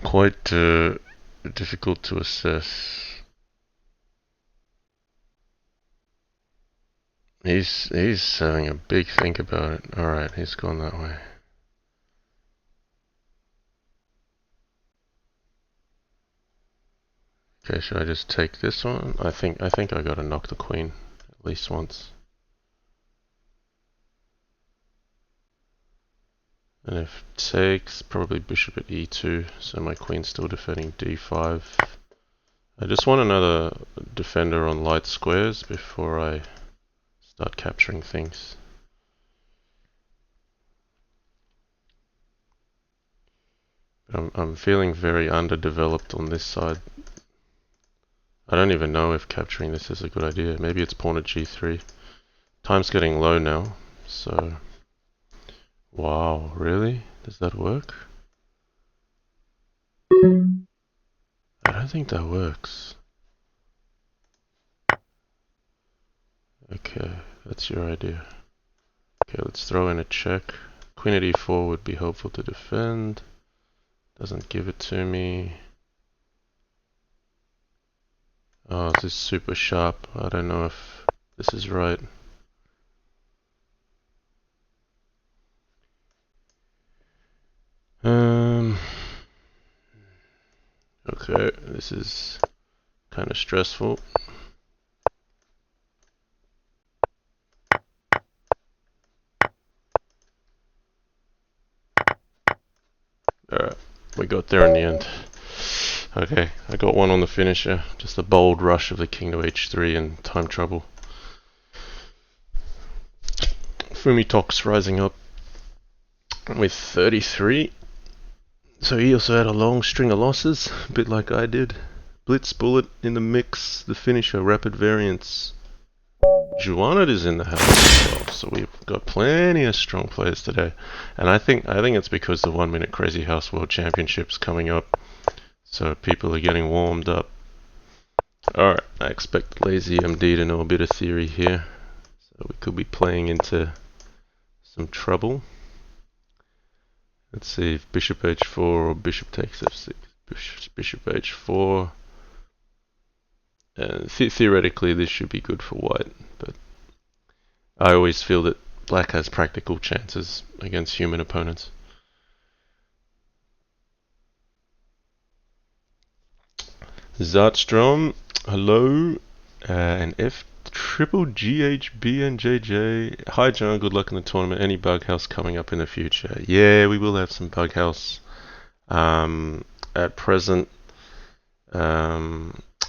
Quite difficult to assess. He's having a big think about it. Alright, he's gone that way. Okay, should I just take this one? I think I gotta knock the queen at least once. And if takes, probably bishop at e2, so my queen's still defending d5. I just want another defender on light squares before I start capturing things. I'm feeling very underdeveloped on this side. I don't even know if capturing this is a good idea. Maybe it's pawn at g3. Time's getting low now, so... Wow, really? Does that work? I don't think that works. Okay, that's your idea. Okay, let's throw in a check. Queen at e4 would be helpful to defend. Doesn't give it to me. Oh, this is super sharp. I don't know if this is right. Okay, this is kind of stressful. Alright, we got there in the end. Okay, I got one on the finisher. Just a bold rush of the king to h3 and time trouble. Fumitox rising up with 33. So he also had a long string of losses, a bit like I did. Blitz Bullet in the mix, the finisher, Rapid Variance. Juanit is in the house as well, so we've got plenty of strong players today. And I think it's because the 1 Minute Crazyhouse World Championships coming up, so people are getting warmed up. Alright, I expect Lazy MD to know a bit of theory here, so we could be playing into some trouble. Let's see if Bishop H4 or Bishop takes F6. Bishop H4. Theoretically, this should be good for white, but I always feel that black has practical chances against human opponents. Zartstrom, hello, and F triple GHB and JJ. Hi John, good luck in the tournament. Any bug house coming up in the future? Yeah, we will have some bug house. At present,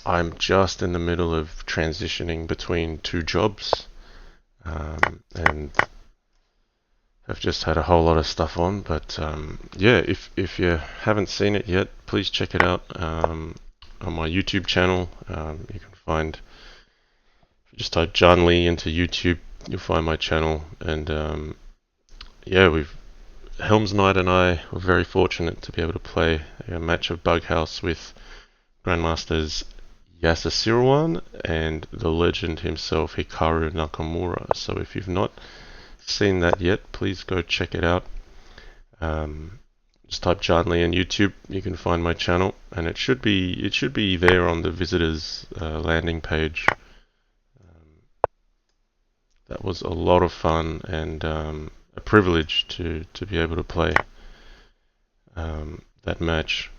I'm just in the middle of transitioning between two jobs, and I've just had a whole lot of stuff on. But yeah, if you haven't seen it yet, please check it out on my YouTube channel. You can find, if you just type John Lee into YouTube, you'll find my channel. And yeah, Helms Knight and I were very fortunate to be able to play a match of Bug House with Grandmasters Yasasirwan and the legend himself Hikaru Nakamura. So if you've not seen that yet, please go check it out. Just type John Lee on YouTube, you can find my channel, and it should be there on the visitors landing page. That was a lot of fun and a privilege to be able to play that match.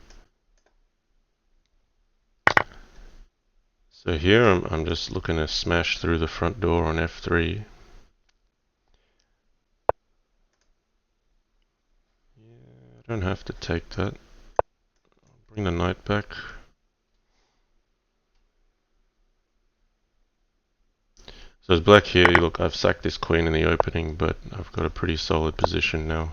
So here I'm just looking to smash through the front door on F3. Yeah, I don't have to take that. I'll bring the knight back. So as black here, look, I've sacked this queen in the opening, but I've got a pretty solid position now.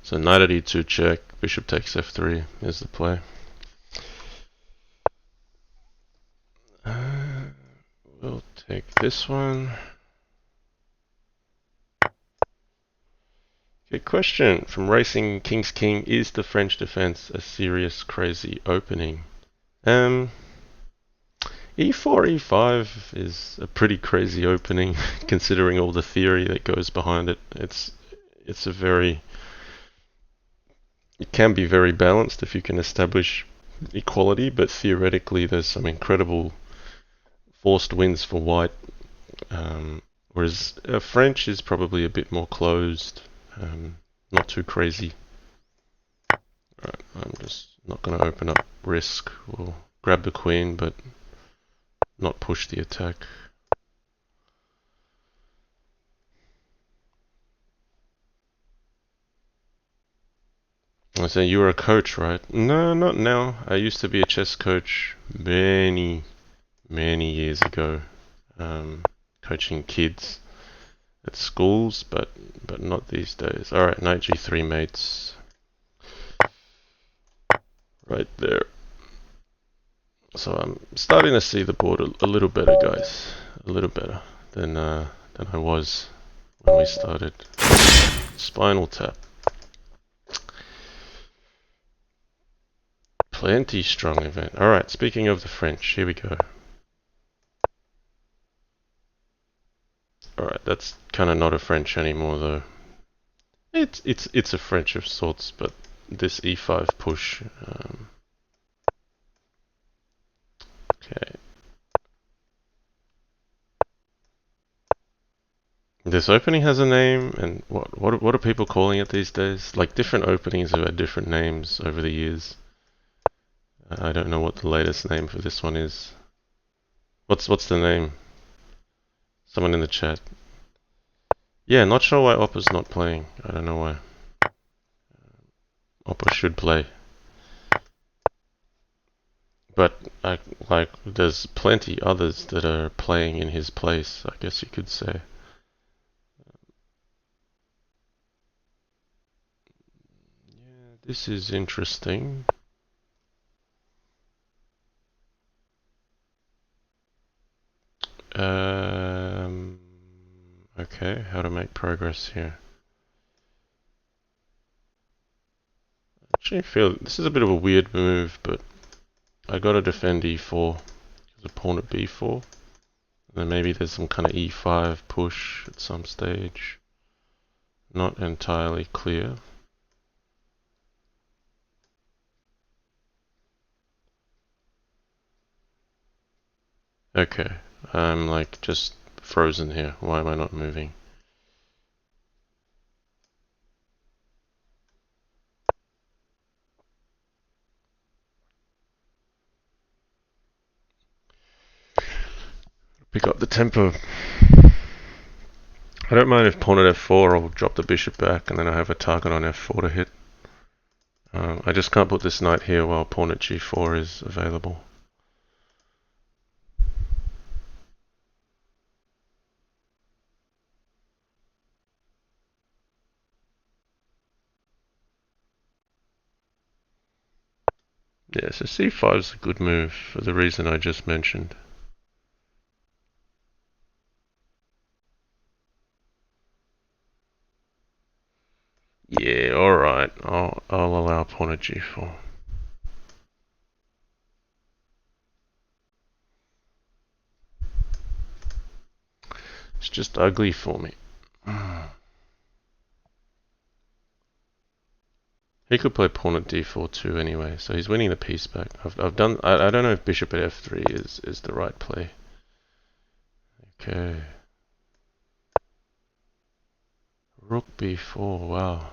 So knight at e2 check, bishop takes f3 is the play. We'll take this one. Okay, question from Racing King's King: is the French defense a serious crazy opening? E4 E5 is a pretty crazy opening considering all the theory that goes behind it. It can be very balanced if you can establish equality, but theoretically there's some incredible forced wins for white, whereas French is probably a bit more closed, not too crazy. Alright, I'm just not going to open up risk. We'll grab the queen but not push the attack. I say you were a coach, right? No, not now. I used to be a chess coach many years ago, coaching kids at schools, but not these days. Alright, knight g3 mates. Right there. So I'm starting to see the board a little better, guys. A little better than I was when we started. Spinal tap. Plenty strong event. Alright, speaking of the French, here we go. Alright, that's kind of not a French anymore though. It's a French of sorts, but this e5 push. Okay. This opening has a name, and what are people calling it these days? Like different openings have had different names over the years. I don't know what the latest name for this one is. What's the name? Someone in the chat. Yeah, not sure why Oppa's not playing. I don't know why. Oppa should play. But there's plenty others that are playing in his place, I guess you could say. Yeah, this is interesting. Okay, how to make progress here. Actually, I feel this is a bit of a weird move, but I gotta defend e4. There's a pawn at b4. And then maybe there's some kind of e5 push at some stage. Not entirely clear. Okay, I'm like just frozen here. Why am I not moving? Pick up the tempo. I don't mind if pawn at f4, I'll drop the bishop back and then I have a target on f4 to hit. I just can't put this knight here while pawn at g4 is available. Yeah, so c5 is a good move for the reason I just mentioned. Yeah, alright, I'll allow pawn at g4. It's just ugly for me. He could play pawn at d4 too anyway, so he's winning the piece back. I've done. I don't know if bishop at f3 is the right play. Okay. Rook b4. Wow.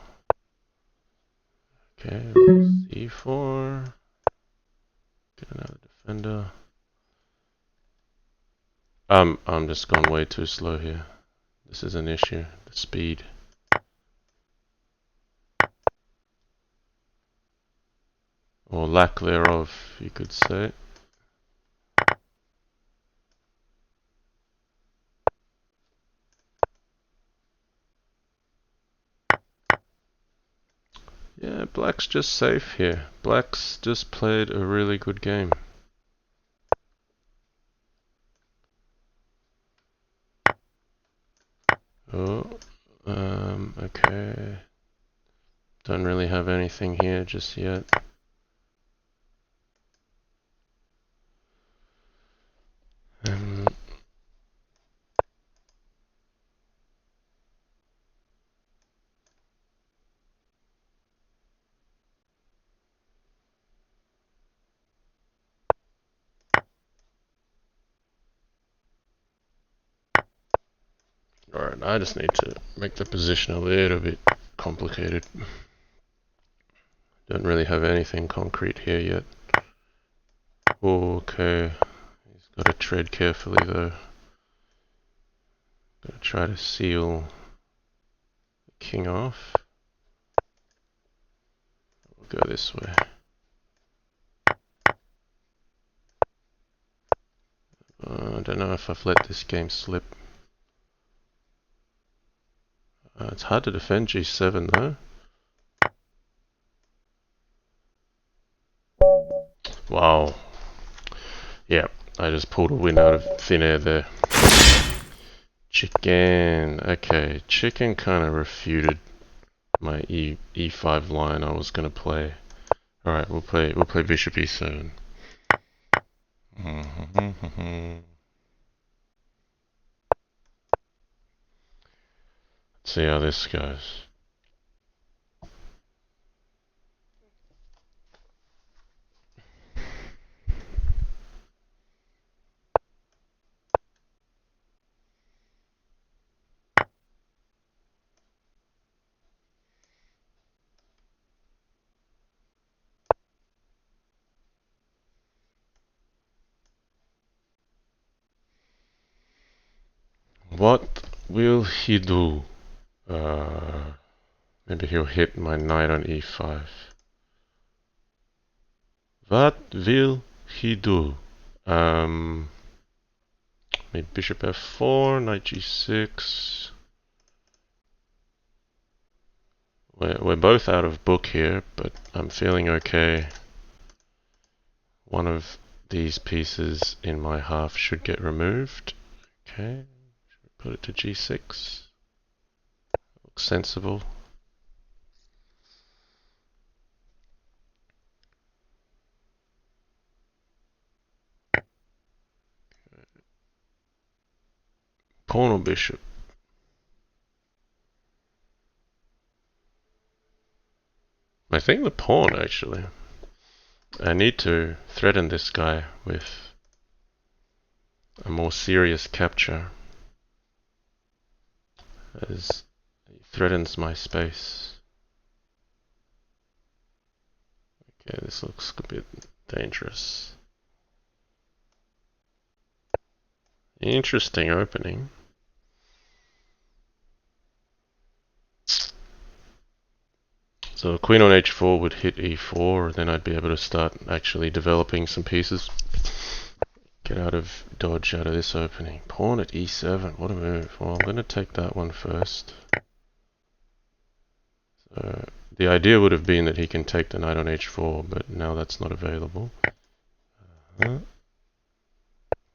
Okay. c4. Get another defender. I'm just gone way too slow here. This is an issue. The speed. Or lack thereof, you could say. Yeah, black's just safe here. Black's just played a really good game. Oh, okay. Don't really have anything here just yet. Alright, I just need to make the position a little bit complicated. Don't really have anything concrete here yet. Okay, he's got to tread carefully though. Gonna try to seal the king off. We'll go this way. I don't know if I've let this game slip. It's hard to defend g7 though. Wow. Yeah, I just pulled a win out of thin air there. Chicken. Okay, chicken kind of refuted my e5 line I was gonna play. Alright, we'll play bishop e7. See how this goes. What will he do? Maybe he'll hit my knight on e5. What will he do? Maybe bishop f4, knight g6. We're both out of book here, but I'm feeling okay. One of these pieces in my half should get removed. Okay, put it to g6. Looks sensible. Pawn or bishop? I think the pawn, actually. I need to threaten this guy with a more serious capture, as he threatens my space. Okay, this looks a bit dangerous. Interesting opening. So queen on h4 would hit e4, then I'd be able to start actually developing some pieces. Get out of dodge out of this opening. Pawn at e7, what a move. Well, I'm going to take that one first. So the idea would have been that he can take the knight on h4, but now that's not available.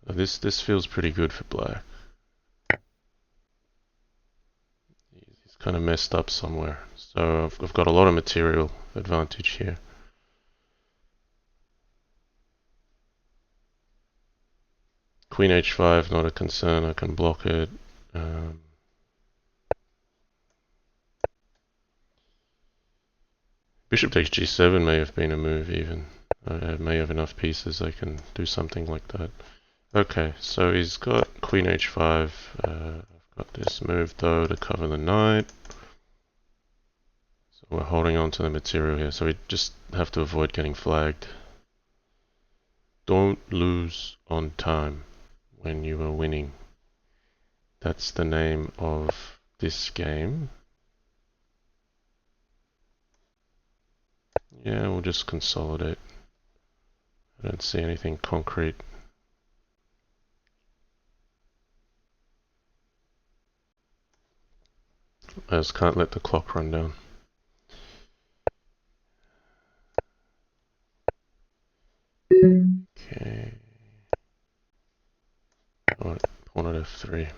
This feels pretty good for black. He's kind of messed up somewhere. So I've got a lot of material advantage here. Queen h5, not a concern, I can block it. Bishop takes g7 may have been a move even. I may have enough pieces I can do something like that. Okay, so he's got queen h5. I've got this move though to cover the knight. So we're holding on to the material here, so we just have to avoid getting flagged. Don't lose on time when you are winning. That's the name of this game. Yeah, we'll just consolidate. I don't see anything concrete. I just can't let the clock run down. Okay. Alright, pawn at f3.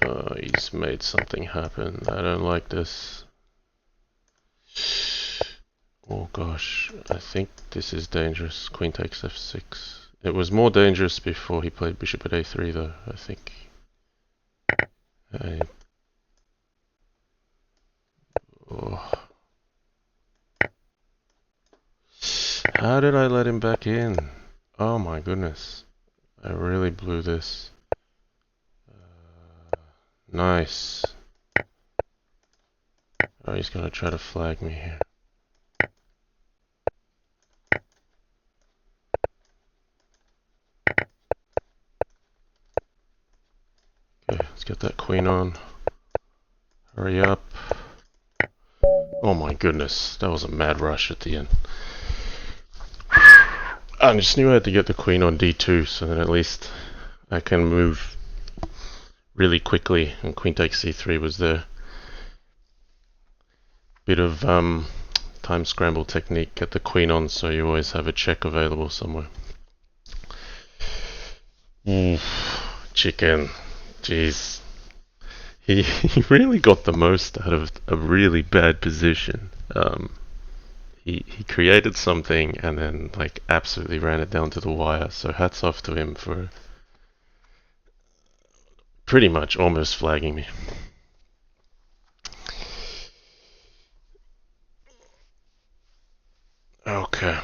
Oh, he's made something happen. I don't like this. Oh gosh, I think this is dangerous. Queen takes f6. It was more dangerous before he played bishop at a3 though, I think. Oh. How did I let him back in? Oh my goodness. I really blew this. Nice. Oh, he's gonna try to flag me here. Okay, let's get that queen on. Hurry up. Oh my goodness, that was a mad rush at the end. I just knew I had to get the queen on d2, so then at least I can move really quickly, and queen takes c3 was there. Bit of time scramble technique, get the queen on so you always have a check available somewhere. Chicken. Jeez. He really got the most out of a really bad position. He created something and then like absolutely ran it down to the wire, so hats off to him for pretty much almost flagging me. Okay,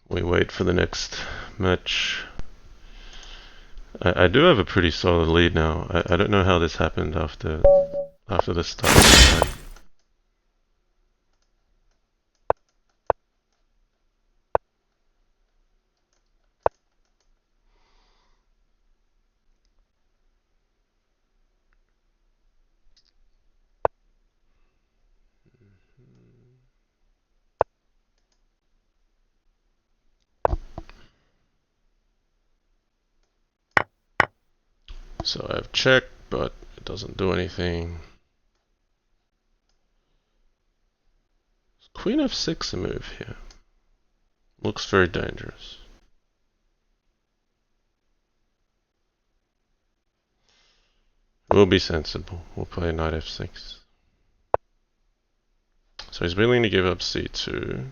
we wait for the next match. I do have a pretty solid lead now. I don't know how this happened after the start of the fight. So I have check, but it doesn't do anything. Queen f6 a move here. Looks very dangerous. We'll be sensible. We'll play knight f6. So he's willing to give up c2.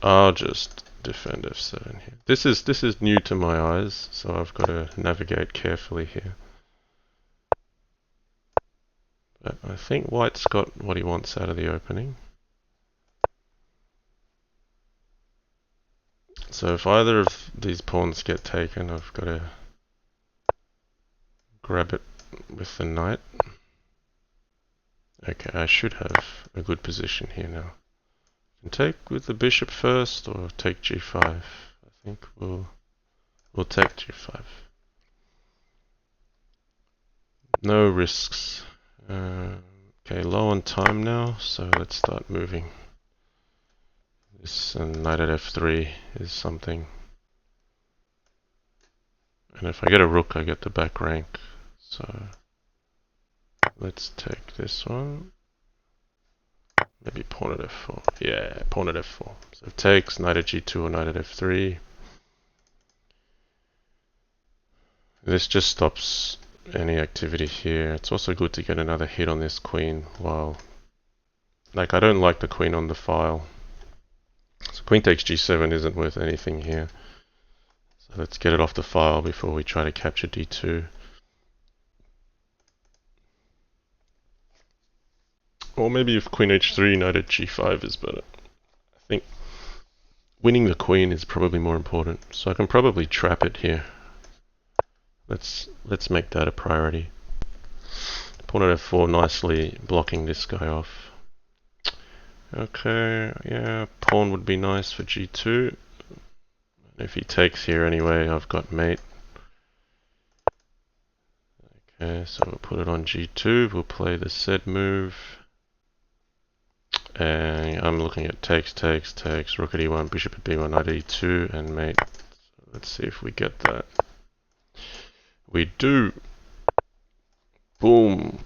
I'll just defend f7 here. This is new to my eyes, so I've got to navigate carefully here. But I think white's got what he wants out of the opening. So if either of these pawns get taken, I've got to grab it with the knight. Okay, I should have a good position here now. Take with the bishop first, or take g5. I think we'll take g5. No risks. Okay, low on time now, so let's start moving. This knight at f3 is something. And if I get a rook, I get the back rank. So let's take this one. Maybe pawn at f4. Yeah, pawn at f4. So it takes knight at g2 or knight at f3. This just stops any activity here. It's also good to get another hit on this queen while... Like, I don't like the queen on the file. So queen takes g7 isn't worth anything here. So let's get it off the file before we try to capture d2. Or maybe if queen h3, knight at g5 is better. I think winning the queen is probably more important. So I can probably trap it here. Let's make that a priority. Pawn at f4, nicely blocking this guy off. Okay, yeah, pawn would be nice for g2. If he takes here anyway, I've got mate. Okay, so we'll put it on g2. We'll play the said move. And I'm looking at takes, rook at e1, bishop at b1, knight at e2, and mate. So let's see if we get that. We do. Boom.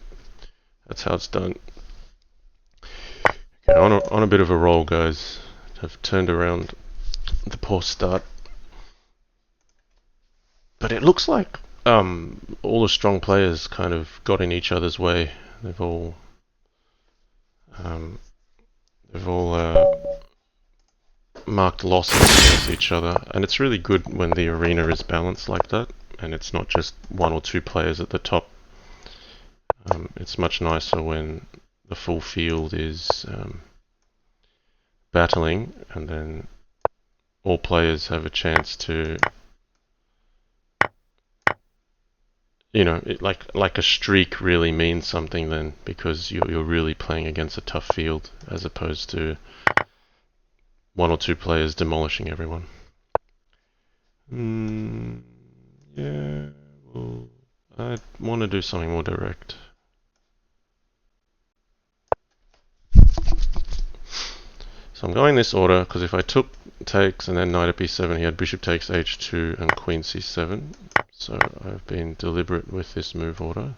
That's how it's done. Okay, on a bit of a roll, guys. I've turned around the poor start. But it looks like all the strong players kind of got in each other's way. They've all marked losses against each other, and it's really good when the arena is balanced like that, and it's not just one or two players at the top. It's much nicer when the full field is battling, and then all players have a chance to, you know, like a streak really means something then, because you're really playing against a tough field as opposed to one or two players demolishing everyone. Yeah, well, I want to do something more direct. So I'm going this order because if I took takes and then knight at b7, he had bishop takes h2 and queen c7. So I've been deliberate with this move order.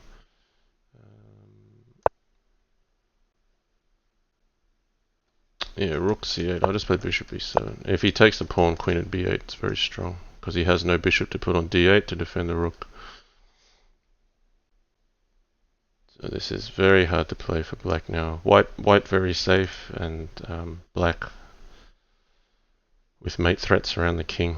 Yeah, rook c8. I'll just play bishop b7. If he takes the pawn, queen at b8, it's very strong because he has no bishop to put on d8 to defend the rook. So this is very hard to play for black now. White very safe, and black with mate threats around the king.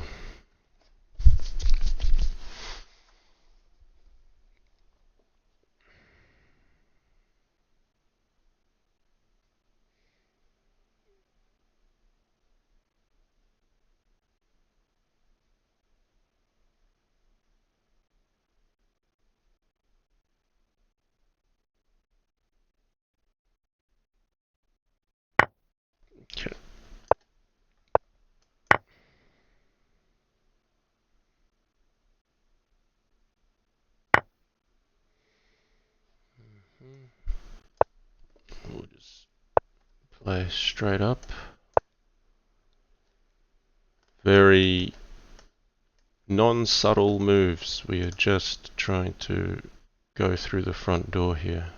Okay. We'll just play straight up. Very non-subtle moves. We are just trying to go through the front door here.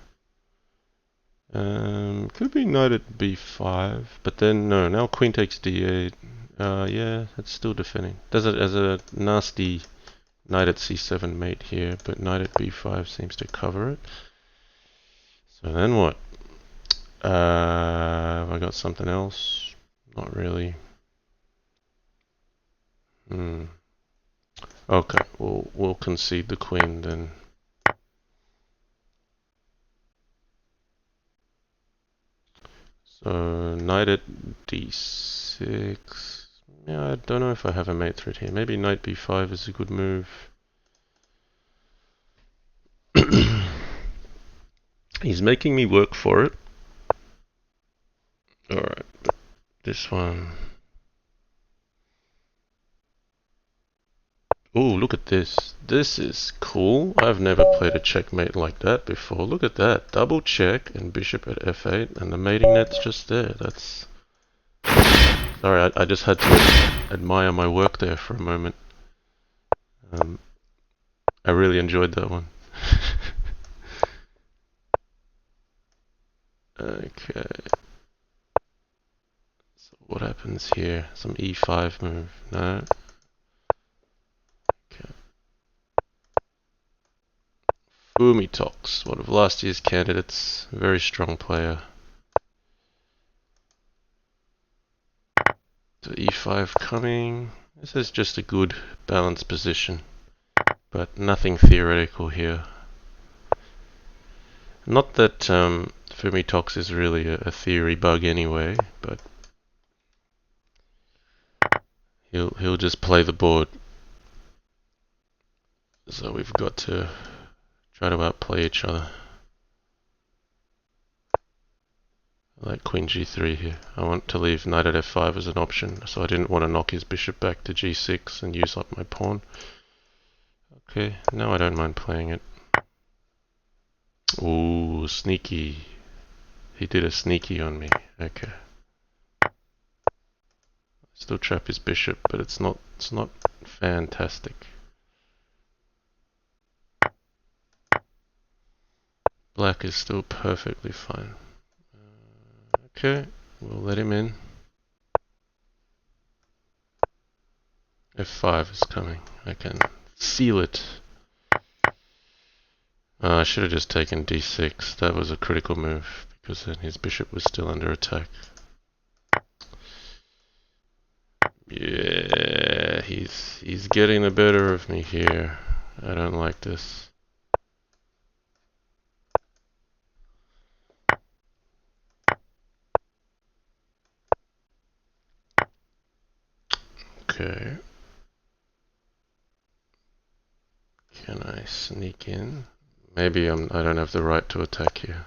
Could be knight at b5, but then no, now queen takes d8. Yeah, it's still defending. Does it as a nasty knight at c7 mate here, but knight at b5 seems to cover it. So then what? Have I got something else? Not really. Okay, we'll concede the queen then. So knight at d6. Yeah, I don't know if I have a mate threat here. Maybe knight b5 is a good move. He's making me work for it. Alright, this one. Ooh, look at this. This is cool. I've never played a checkmate like that before. Look at that. Double check and bishop at f8 and the mating net's just there. That's... Sorry, I just had to admire my work there for a moment. I really enjoyed that one. Okay. So what happens here? Some e5 move. No. Okay. Fumitox, one of last year's candidates. Very strong player. So e5 coming. This is just a good balanced position, but nothing theoretical here. Not that Fumitox is really a theory bug anyway, but he'll just play the board. So we've got to try to outplay each other. I like queen g3 here. I want to leave knight at f5 as an option, so I didn't want to knock his bishop back to g6 and use up my pawn. Okay, now I don't mind playing it. Ooh, sneaky. He did a sneaky on me. Okay. Still trap his bishop, but it's not fantastic. Black is still perfectly fine. Okay, we'll let him in. f5 is coming. I can seal it. I should have just taken d6. That was a critical move, because then his bishop was still under attack. Yeah, he's getting the better of me here. I don't like this. Okay. Can I sneak in? Maybe I don't have the right to attack here.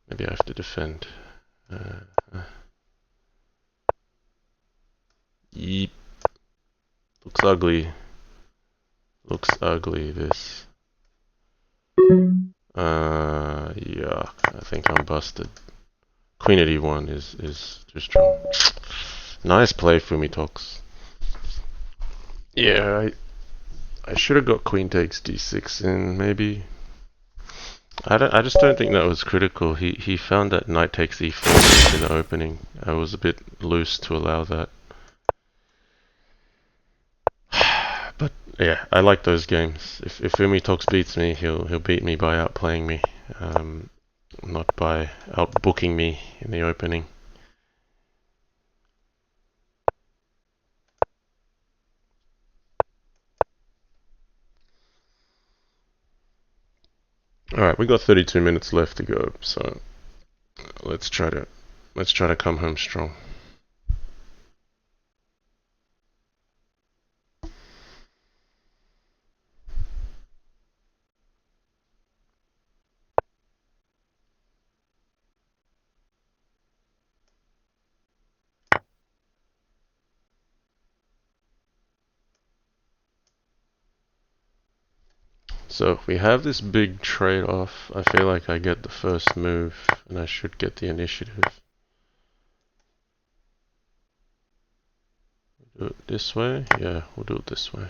Maybe I have to defend. Yeep. Looks ugly. Looks ugly, this. Yuck. I think I'm busted. Queen at e1 is too strong. Nice play, Fumitox. Yeah, I should have got queen takes d6 in, maybe. I just don't think that was critical. He found that knight takes e4 in the opening. I was a bit loose to allow that. But yeah, I like those games. If Fumitox beats me, he'll beat me by outplaying me, not by outbooking me in the opening. All right, we got 32 minutes left to go, so let's try to come home strong. So if we have this big trade-off, I feel like I get the first move and I should get the initiative. Do it this way? Yeah, we'll do it this way.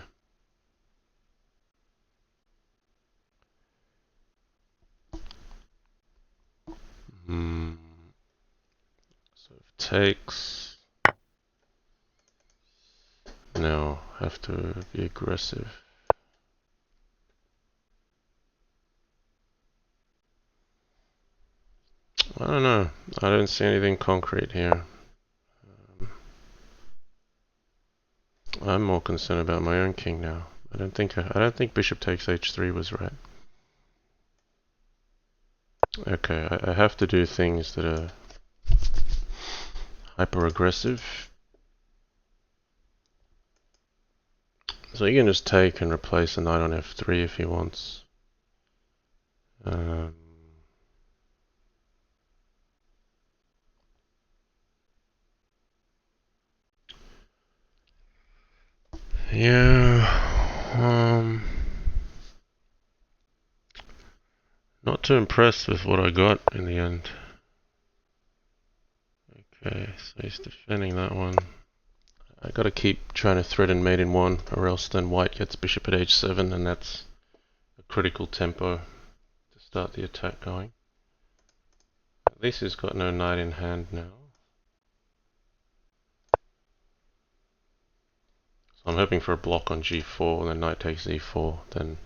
So if takes, now have to be aggressive. I don't know. I don't see anything concrete here. I'm more concerned about my own king now. I don't think bishop takes h3 was right. Okay, I have to do things that are hyper aggressive. So he can just take and replace a knight on f3 if he wants. Yeah. Not too impressed with what I got in the end. Okay, so he's defending that one. I gotta keep trying to threaten mate in one, or else then white gets bishop at h7, and that's a critical tempo to start the attack going. At least he's got no knight in hand now. So I'm hoping for a block on g4, and then knight takes e4, then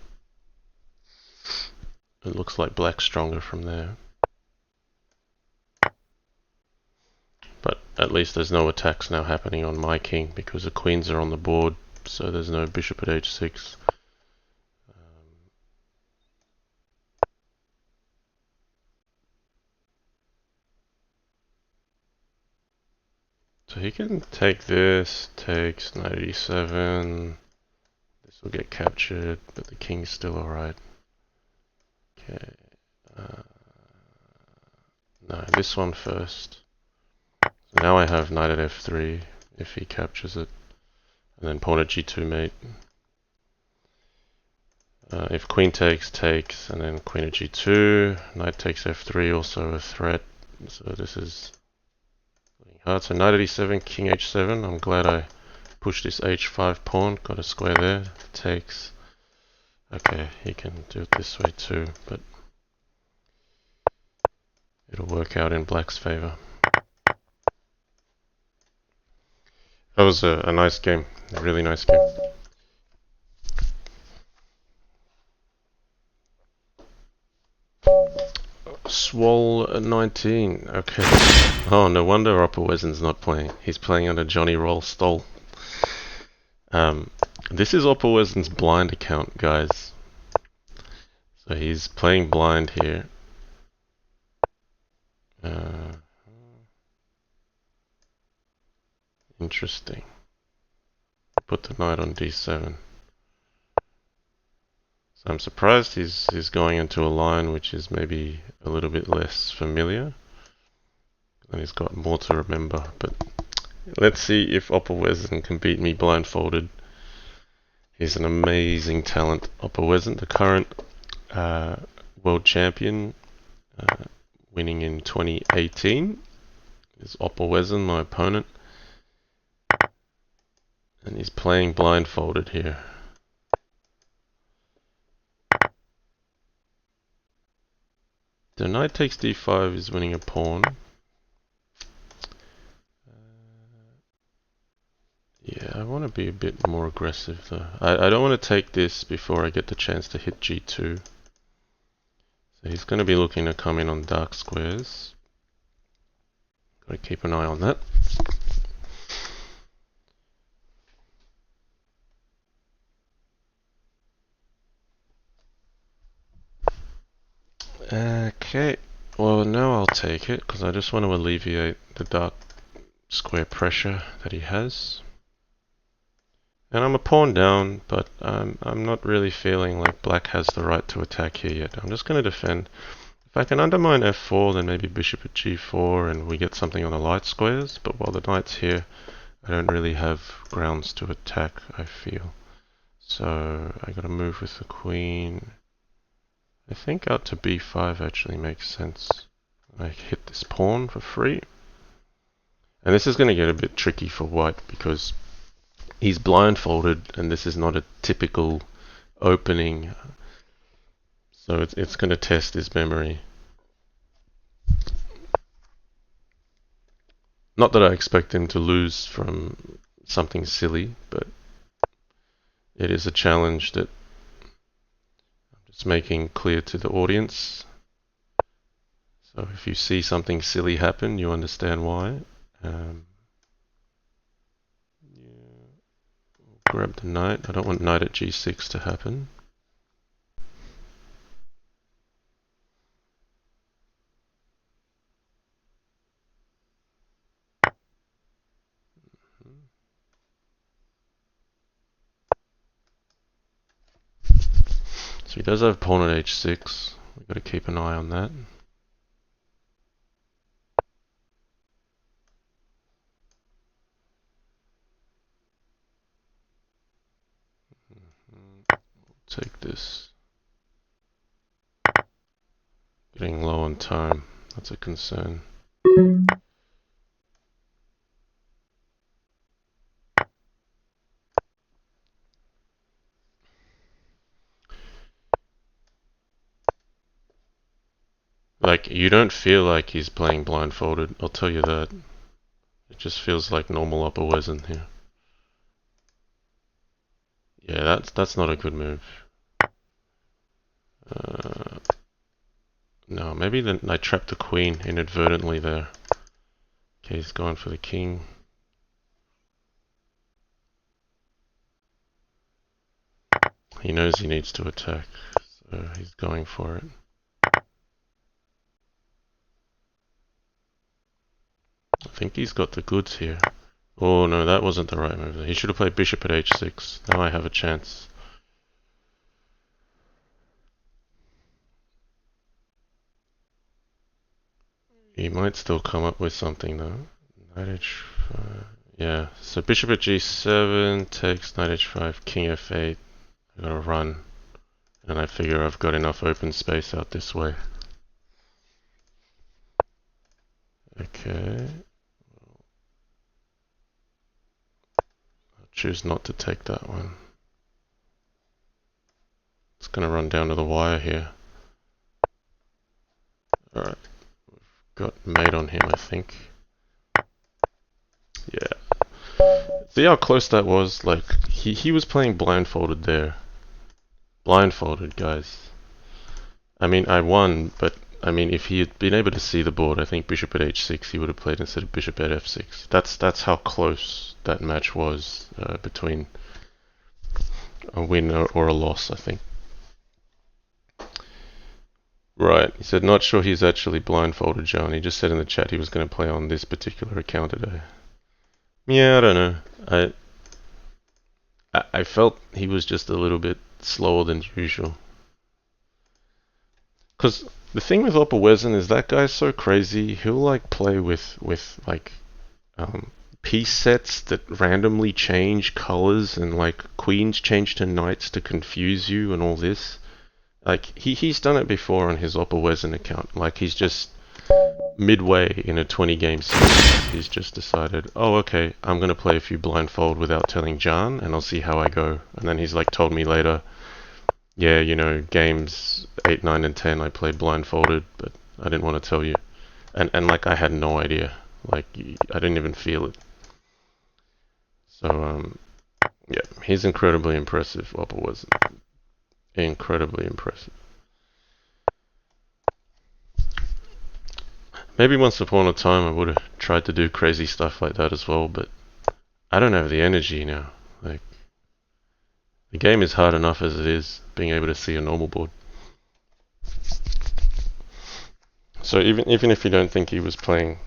it looks like black's stronger from there. But at least there's no attacks now happening on my king, because the queens are on the board, so there's no bishop at h6. So he can take this, takes knight e7. This will get captured, but the king's still alright. Okay. No, this one first. So now I have knight at f3 if he captures it. And then pawn at g2 mate. If queen takes, takes, and then queen at g2. Knight takes f3, also a threat. So this is hard. So knight at e7, king h7. I'm glad I pushed this h5 pawn. Got a square there. Takes. Okay, he can do it this way too, but it'll work out in black's favor. That was a nice game. A really nice game. Swole 19. Okay. Oh, no wonder Upper Wesen's not playing. He's playing under Johnny Roll Stoll. This is Upper Wesen's blind account, guys. So he's playing blind here. Interesting. Put the knight on d7. So I'm surprised he's going into a line which is maybe a little bit less familiar. And he's got more to remember. But let's see if Upper Wesen can beat me blindfolded. He's an amazing talent. Upper Wesen, the current world champion, winning in 2018. Is Upper Wesen, my opponent. And he's playing blindfolded here. So knight takes d5 is winning a pawn. Yeah, I want to be a bit more aggressive though. I don't want to take this before I get the chance to hit g2. So he's going to be looking to come in on dark squares. Got to keep an eye on that. Okay, well now I'll take it because I just want to alleviate the dark square pressure that he has. And I'm a pawn down, but I'm not really feeling like black has the right to attack here yet. I'm just going to defend. If I can undermine f4, then maybe bishop at g4 and we get something on the light squares. But while the knight's here, I don't really have grounds to attack, I feel. So I got to move with the queen. I think out to b5 actually makes sense. I hit this pawn for free. And this is going to get a bit tricky for white because he's blindfolded, and this is not a typical opening, so it's going to test his memory. Not that I expect him to lose from something silly, but it is a challenge that I'm just making clear to the audience. So if you see something silly happen, you understand why. Grab the knight. I don't want knight at g6 to happen. So he does have pawn at h6. We've got to keep an eye on that. Take this. Getting low on time. That's a concern. Like, you don't feel like he's playing blindfolded, I'll tell you that. It just feels like normal upper Wesen here. Yeah, that's not a good move. No, maybe I trapped the queen inadvertently there. Okay, he's going for the king. He knows he needs to attack, so he's going for it. I think he's got the goods here. Oh no, that wasn't the right move. He should have played bishop at h6. Now I have a chance. He might still come up with something though. Knight h5. Yeah, so bishop at g7 takes knight h5, king f8. I gotta run. And I figure I've got enough open space out this way. Okay. I'll choose not to take that one. It's gonna run down to the wire here. Alright. Got mate on him, I think. Yeah. See how close that was? Like, he was playing blindfolded there. Blindfolded, guys. I mean, I won, but I mean, if he had been able to see the board, I think bishop at h6 he would have played instead of bishop at f6. That's how close that match was between a win or a loss, I think. Right, he said not sure he's actually blindfolded, John. He just said in the chat he was going to play on this particular account today. Yeah, I don't know. I felt he was just a little bit slower than usual. Because the thing with Upper Wesen is that guy's so crazy, he'll like play with like piece sets that randomly change colors and like queens change to knights to confuse you and all this. Like he's done it before on his Upper Wesen account. Like he's just midway in a 20 game series, he's just decided, oh okay, I'm gonna play a few blindfold without telling Jan and I'll see how I go. And then he's like told me later, yeah, you know, games 8, 9 and 10 I played blindfolded, but I didn't want to tell you. And like I had no idea. Like I didn't even feel it. So yeah, he's incredibly impressive. Whopper was incredibly impressive. Maybe once upon a time I would have tried to do crazy stuff like that as well, but I don't have the energy now. Like the game is hard enough as it is, being able to see a normal board. So even if you don't think he was playing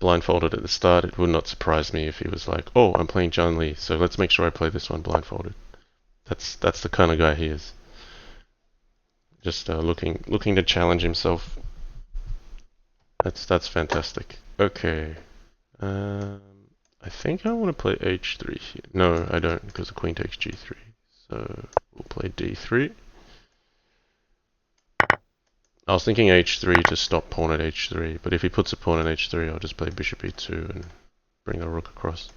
blindfolded at the start, it would not surprise me if he was like, oh, I'm playing John Lee, so let's make sure I play this one blindfolded. That's the kind of guy he is. Just looking to challenge himself. That's fantastic. Okay. I think I want to play h3 here. No, I don't, because the queen takes g3. So we'll play d3. I was thinking h3 to stop pawn at h3, but if he puts a pawn at h3, I'll just play bishop e2 and bring the rook across.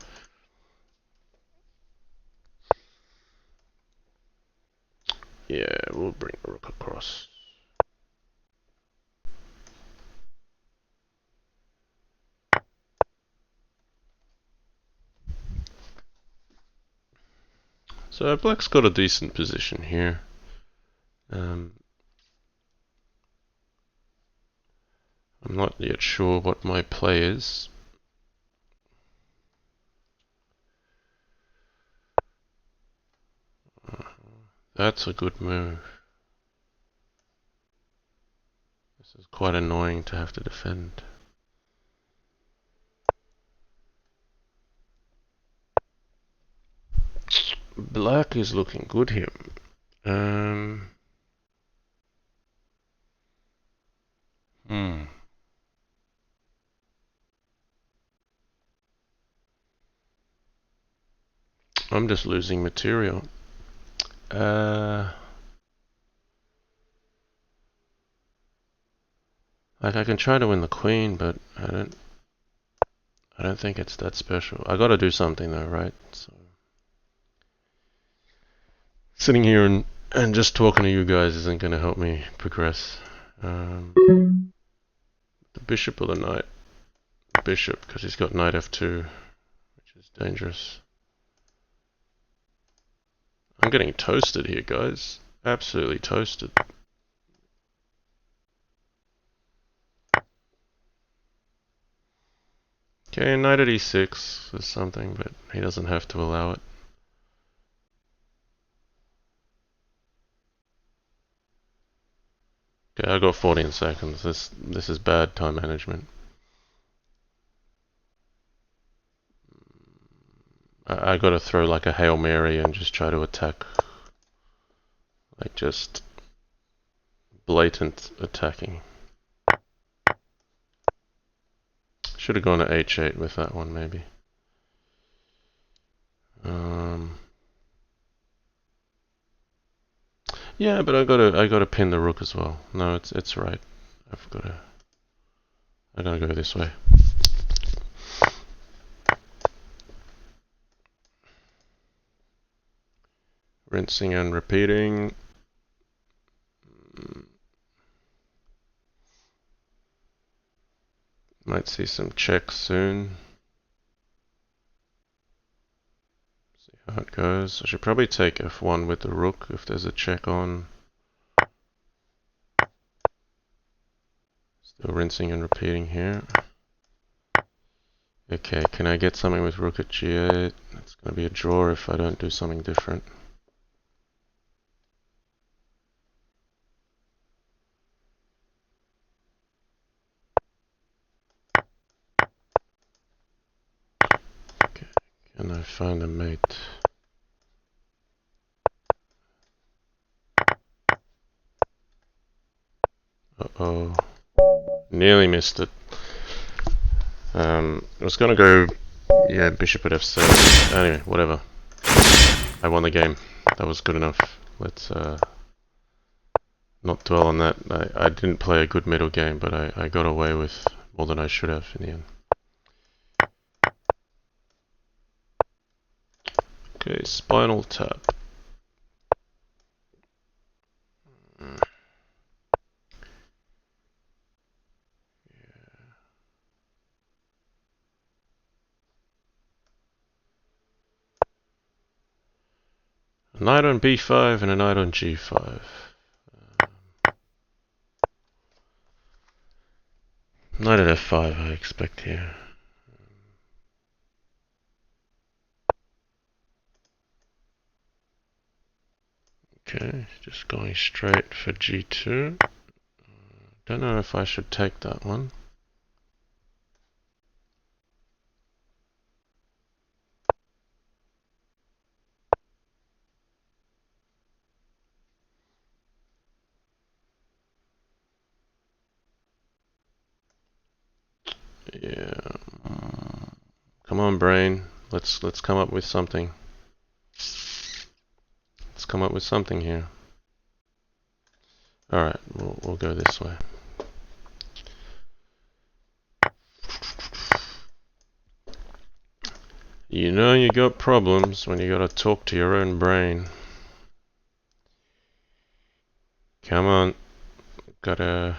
Yeah, we'll bring the rook across. So black's got a decent position here. I'm not yet sure what my play is. That's a good move. This is quite annoying to have to defend. Black is looking good here. I'm just losing material. Like I can try to win the queen, but I don't think it's that special. I gotta do something though, right? So sitting here and just talking to you guys isn't gonna help me progress. The bishop or the knight? Bishop, because he's got knight f2, which is dangerous. I'm getting toasted here, guys. Absolutely toasted. Okay, knight at e6 is something, but he doesn't have to allow it. Okay, I got 14 seconds. This is bad time management. I gotta throw like a Hail Mary and just try to attack. Like just blatant attacking. Should have gone to h8 with that one maybe. Yeah, but I gotta pin the rook as well. No, it's right. I gotta go this way. Rinsing and repeating. Might see some checks soon. See how it goes. I should probably take f1 with the rook if there's a check on. Still rinsing and repeating here. Okay, can I get something with rook at g8? It's going to be a draw if I don't do something different. Okay, can I find a mate? Uh-oh. Nearly missed it. I was going to go, yeah, bishop at f7. Anyway, whatever. I won the game. That was good enough. Let's not dwell on that. I didn't play a good middle game, but I got away with more than I should have in the end. Okay, spinal tap. A knight on b5 and a knight on g5. Knight at f5 I expect here. Okay, just going straight for g2. Don't know if I should take that one. Yeah. Come on, brain. Let's come up with something. Let's come up with something here. All right, we'll go this way. You know you got problems when you gotta talk to your own brain. Come on. Gotta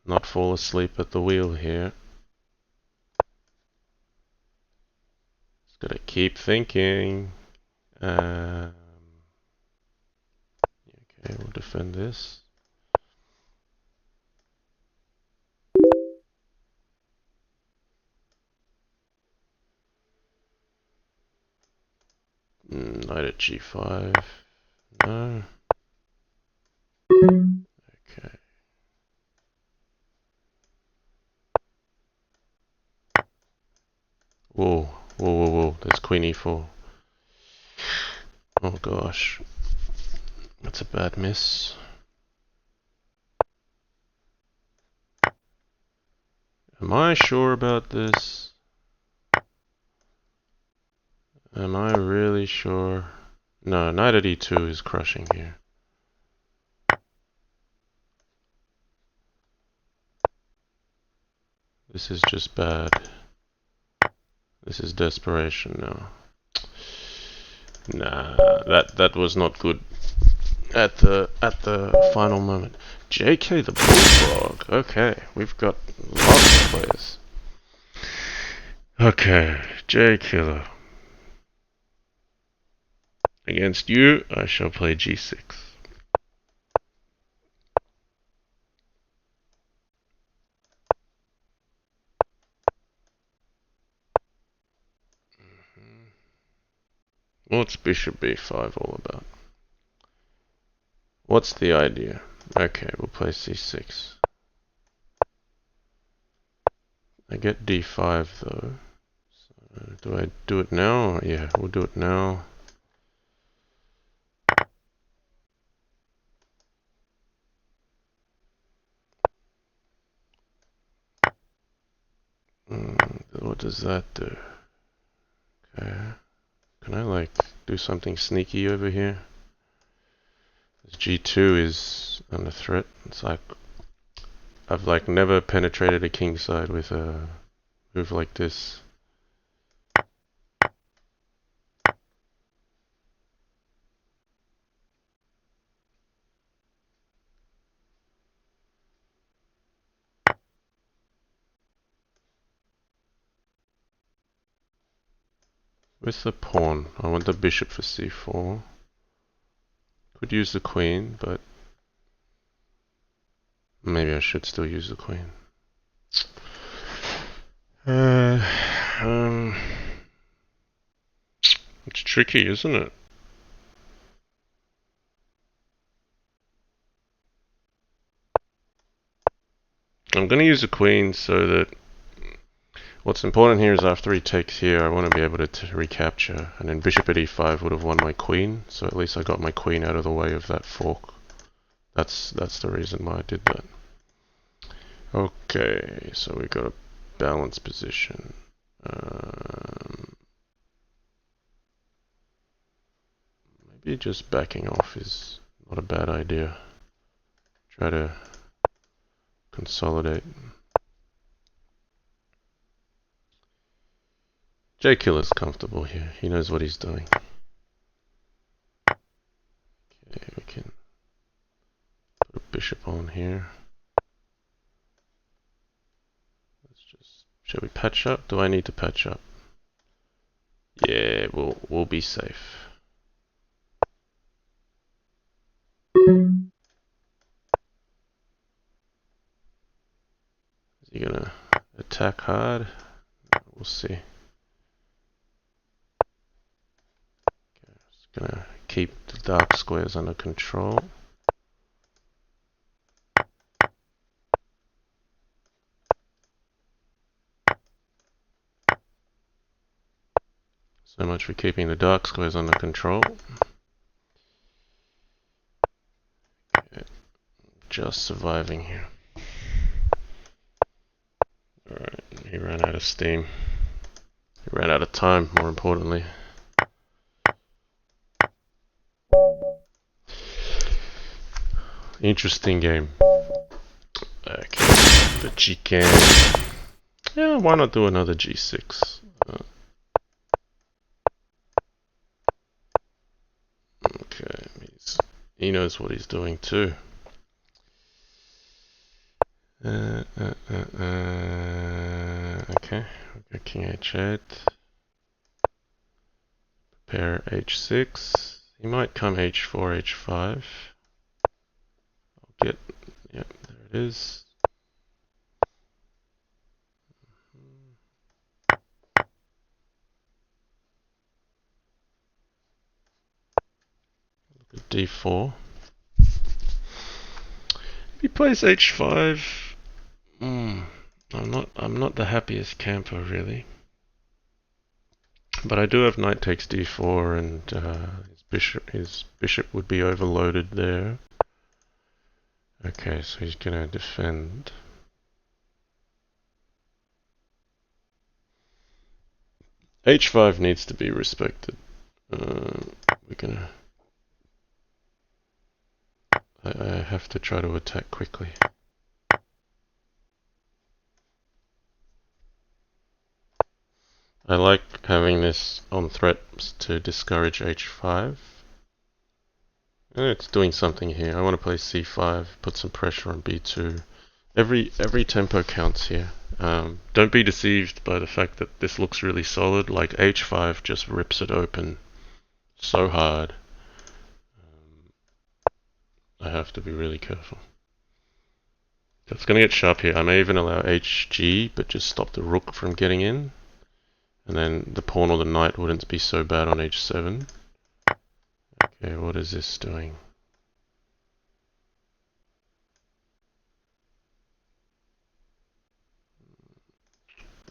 not fall asleep at the wheel here. Just gotta keep thinking. Okay, we'll defend this. Knight at g5. No. Okay. Whoa, whoa, whoa, whoa. There's queen e4. Oh gosh. That's a bad miss. Am I sure about this? Am I really sure? No, knight at e2 is crushing here. This is just bad. This is desperation now. Nah, that was not good at the final moment. JK the Bullfrog. Okay, we've got lots of players. Okay, J Killer. Against you, I shall play g6. What's bishop b5 all about? What's the idea? Okay, we'll play c6. I get d5 though. So do I do it now? Yeah, we'll do it now. What does that do? Okay. Can I like do something sneaky over here? This g2 is under threat. It's like I've like never penetrated a kingside with a move like this. With the pawn, I want the bishop for c4. Could use the queen, but maybe I should still use the queen. It's tricky, isn't it? I'm going to use the queen so that what's important here is after he takes here, I want to be able to recapture. And then bishop at e5 would have won my queen, so at least I got my queen out of the way of that fork. That's the reason why I did that. Okay, so we got a balanced position. Maybe just backing off is not a bad idea. Try to consolidate. J Killer's comfortable here. He knows what he's doing. Okay, we can put a bishop on here. Let's just. Shall we patch up? Do I need to patch up? Yeah, we'll be safe. Is he gonna attack hard? We'll see. Okay, just gonna keep the dark squares under control. So much for keeping the dark squares under control. Okay, just surviving here. Alright, he ran out of steam. He ran out of time, more importantly. Interesting game. Okay, but you can. Yeah, why not do another g6? Okay, he knows what he's doing too. Okay, we've got king h8. Pair h6. He might come h4, h5. I'll get, yeah, there it is. Look at d4. If he plays h5, I'm not the happiest camper really. But I do have knight takes d4, and his bishop would be overloaded there. Okay, so he's gonna defend. h5 needs to be respected. We're gonna. I have to try to attack quickly. I like having this on threat to discourage h5. And it's doing something here. I want to play c5, put some pressure on b2. Every tempo counts here. Don't be deceived by the fact that this looks really solid. Like h5 just rips it open so hard. I have to be really careful. It's going to get sharp here. I may even allow hg, but just stop the rook from getting in. And then the pawn or the knight wouldn't be so bad on h7. Okay, what is this doing?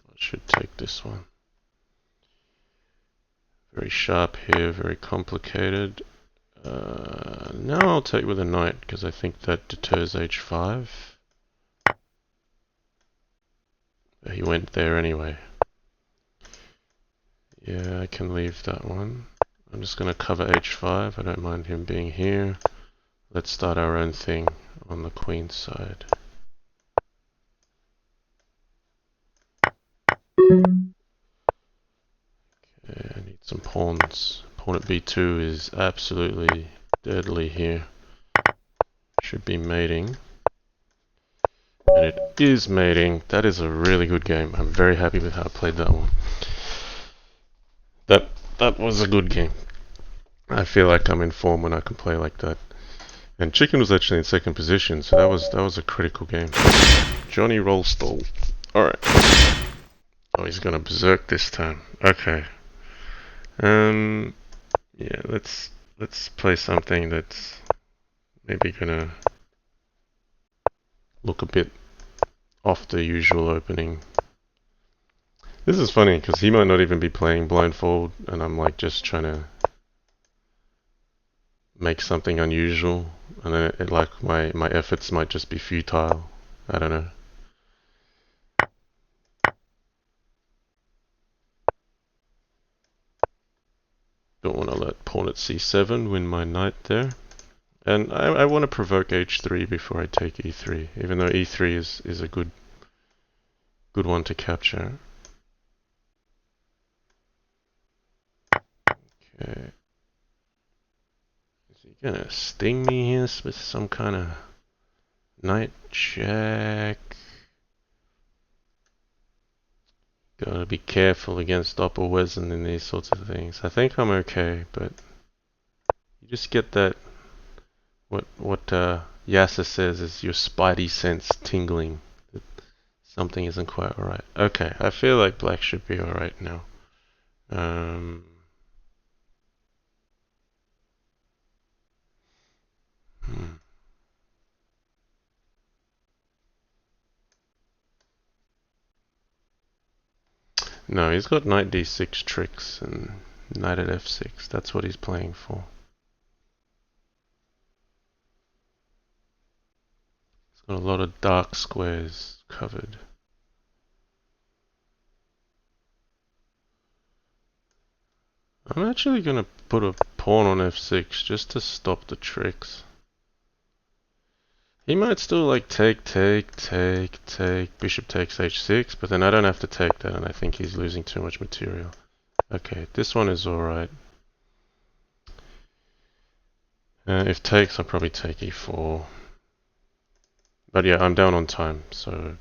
I should take this one. Very sharp here, very complicated. Now I'll take with a knight, because I think that deters h5. But he went there anyway. Yeah, I can leave that one. I'm just going to cover h5. I don't mind him being here. Let's start our own thing on the queen's side. Okay, I need some pawns. Pawn at b2 is absolutely deadly here. Should be mating. And it is mating. That is a really good game. I'm very happy with how I played that one. That was a good game. I feel like I'm in form when I can play like that. And Chicken was actually in second position, so that was a critical game. Johnny Rollstall. Alright. Oh, he's gonna berserk this time. Okay. Yeah, let's play something that's maybe gonna look a bit off the usual opening. This is funny because he might not even be playing blindfold, and I'm like just trying to make something unusual, and then like my efforts might just be futile. I don't know. Don't want to let pawn at c7 win my knight there. And I want to provoke h3 before I take e3, even though e3 is a good one to capture. Okay. Is he gonna sting me here with some kind of knight check? Gotta be careful against Doppelwesen and these sorts of things. I think I'm okay, but you just get that what Yasser says is your spidey sense tingling that something isn't quite alright. Okay, I feel like black should be alright now. No, he's got knight d6 tricks and knight at f6. That's what he's playing for. He's got a lot of dark squares covered. I'm actually going to put a pawn on f6 just to stop the tricks. He might still like take, bishop takes h6, but then I don't have to take that, and I think he's losing too much material. Okay, this one is alright. If takes, I'll probably take e4. But yeah, I'm down on time, so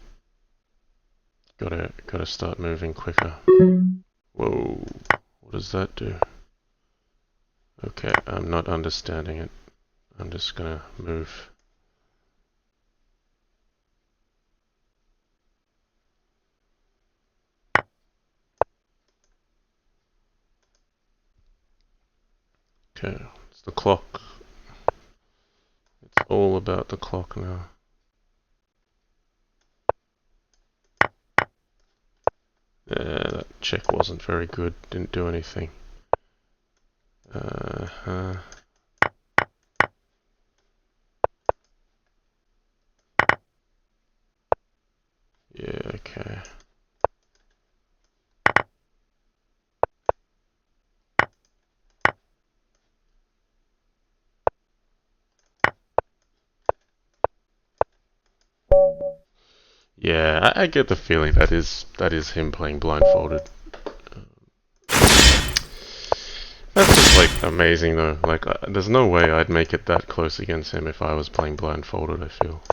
gotta start moving quicker. Whoa, what does that do? Okay, I'm not understanding it. I'm just gonna move. Okay, it's the clock. It's all about the clock now. Yeah, that check wasn't very good. Didn't do anything. Yeah, okay. Yeah, I get the feeling that is him playing blindfolded. That's just like amazing though. Like, there's no way I'd make it that close against him if I was playing blindfolded, I feel.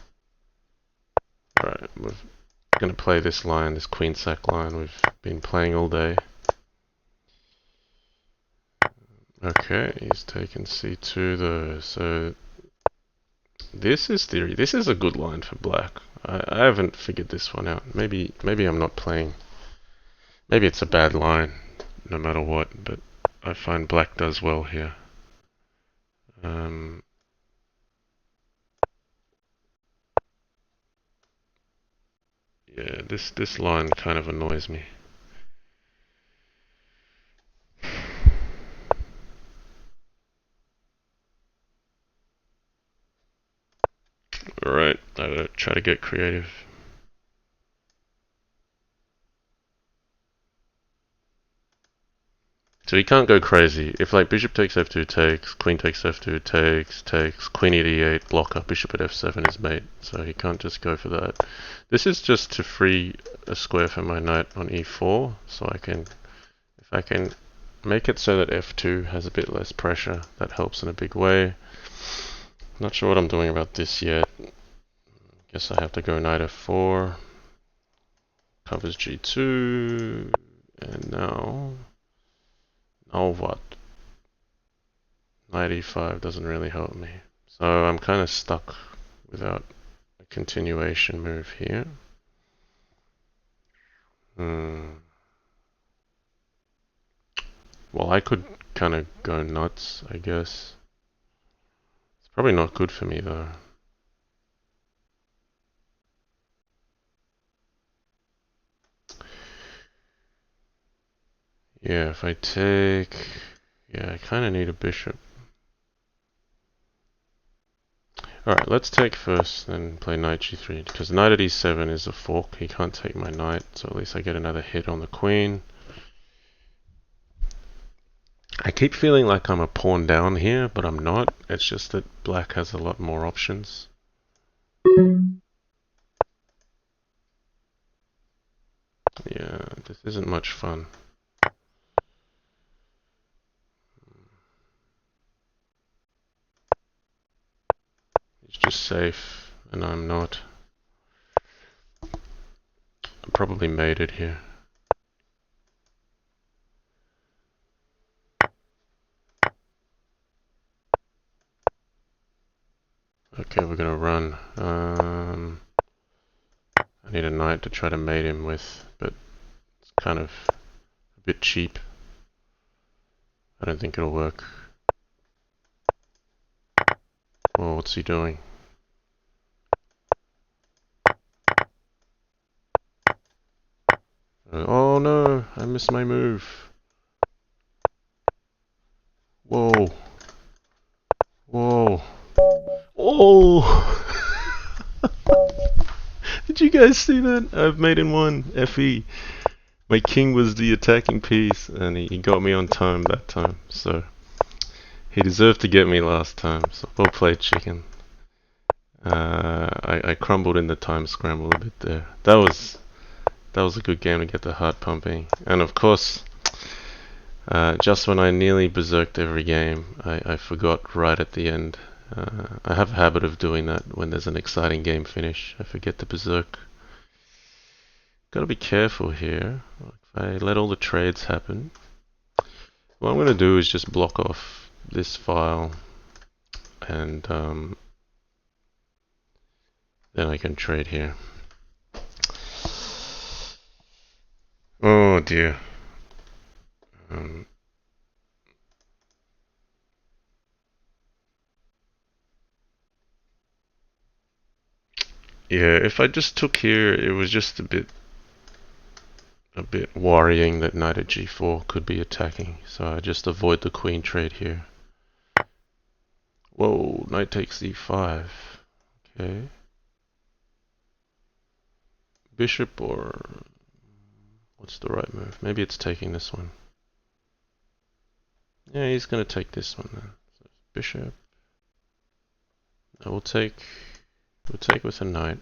Alright, we're gonna play this line, this queen sack line we've been playing all day. Okay, he's taken c2 though, so this is theory. This is a good line for black. I haven't figured this one out. Maybe I'm not playing. Maybe it's a bad line, no matter what, but I find black does well here. Yeah, this line kind of annoys me. Alright, I gotta try to get creative. So he can't go crazy. If like bishop takes f2 takes, queen takes f2 takes, queen at e8 blocker, bishop at f7 is mate. So he can't just go for that. This is just to free a square for my knight on e4, so if I can make it so that f2 has a bit less pressure, that helps in a big way. Not sure what I'm doing about this yet. Guess I have to go knight f4, covers g2, and now what? Knight e5 doesn't really help me. So I'm kind of stuck without a continuation move here. Well, I could kind of go nuts, I guess. It's probably not good for me though. Yeah, if I take... Yeah, I kind of need a bishop. Alright, let's take first, then play knight g3, because knight at e7 is a fork. He can't take my knight, so at least I get another hit on the queen. I keep feeling like I'm a pawn down here, but I'm not. It's just that black has a lot more options. Yeah, this isn't much fun. He's just safe, and I'm not. I probably made it here. Okay, we're gonna run. I need a knight to try to mate him with, but it's kind of a bit cheap. I don't think it'll work. Oh, what's he doing? Oh no, I missed my move. Whoa. Whoa. Oh! Did you guys see that? I've made in one FE. My king was the attacking piece, and he got me on time that time. So he deserved to get me last time. So well played, chicken. I crumbled in the time scramble a bit there. That was a good game to get the heart pumping. And of course, just when I nearly berserked every game, I forgot right at the end I have a habit of doing that when there's an exciting game finish. I forget to berserk. Gotta be careful here. If I let all the trades happen, what I'm gonna do is just block off this file, and then I can trade here. Oh dear. Yeah, if I just took here, it was just a bit worrying that knight at g4 could be attacking, so I just avoid the queen trade here. Whoa, knight takes e5. Okay. Bishop, or what's the right move? Maybe it's taking this one. Yeah, he's gonna take this one then. So bishop. I will take. We'll take with a knight.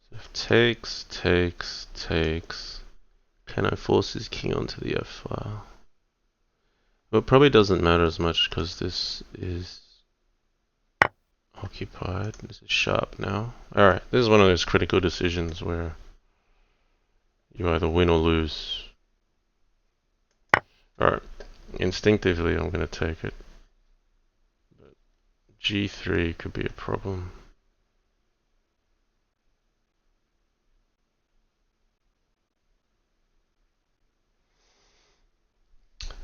So if takes. Can I force his king onto the f file? Well, it probably doesn't matter as much because this is occupied. This is sharp now. Alright, this is one of those critical decisions where you either win or lose. Alright, instinctively I'm going to take it. But g3 could be a problem.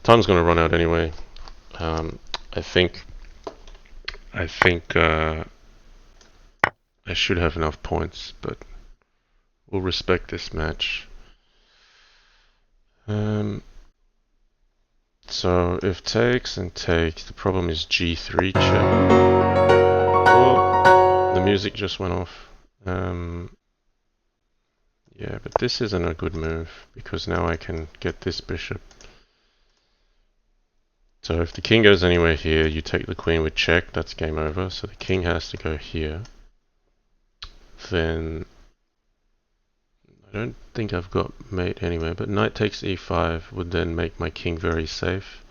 Time's going to run out anyway. I think I should have enough points, but we'll respect this match. So if takes and takes, the problem is g3 check. Oh, the music just went off. Yeah, but this isn't a good move because now I can get this bishop. So if the king goes anywhere here, you take the queen with check, that's game over. So the king has to go here. Then I don't think I've got mate anyway, but knight takes e5 would then make my king very safe.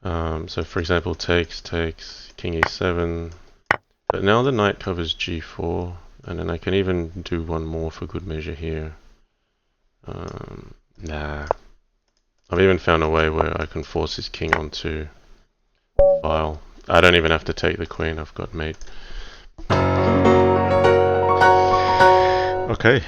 So for example, takes, king e7. But now the knight covers g4, and then I can even do one more for good measure here. Nah. I've even found a way where I can force his king onto file. I don't even have to take the queen, I've got mate. Okay.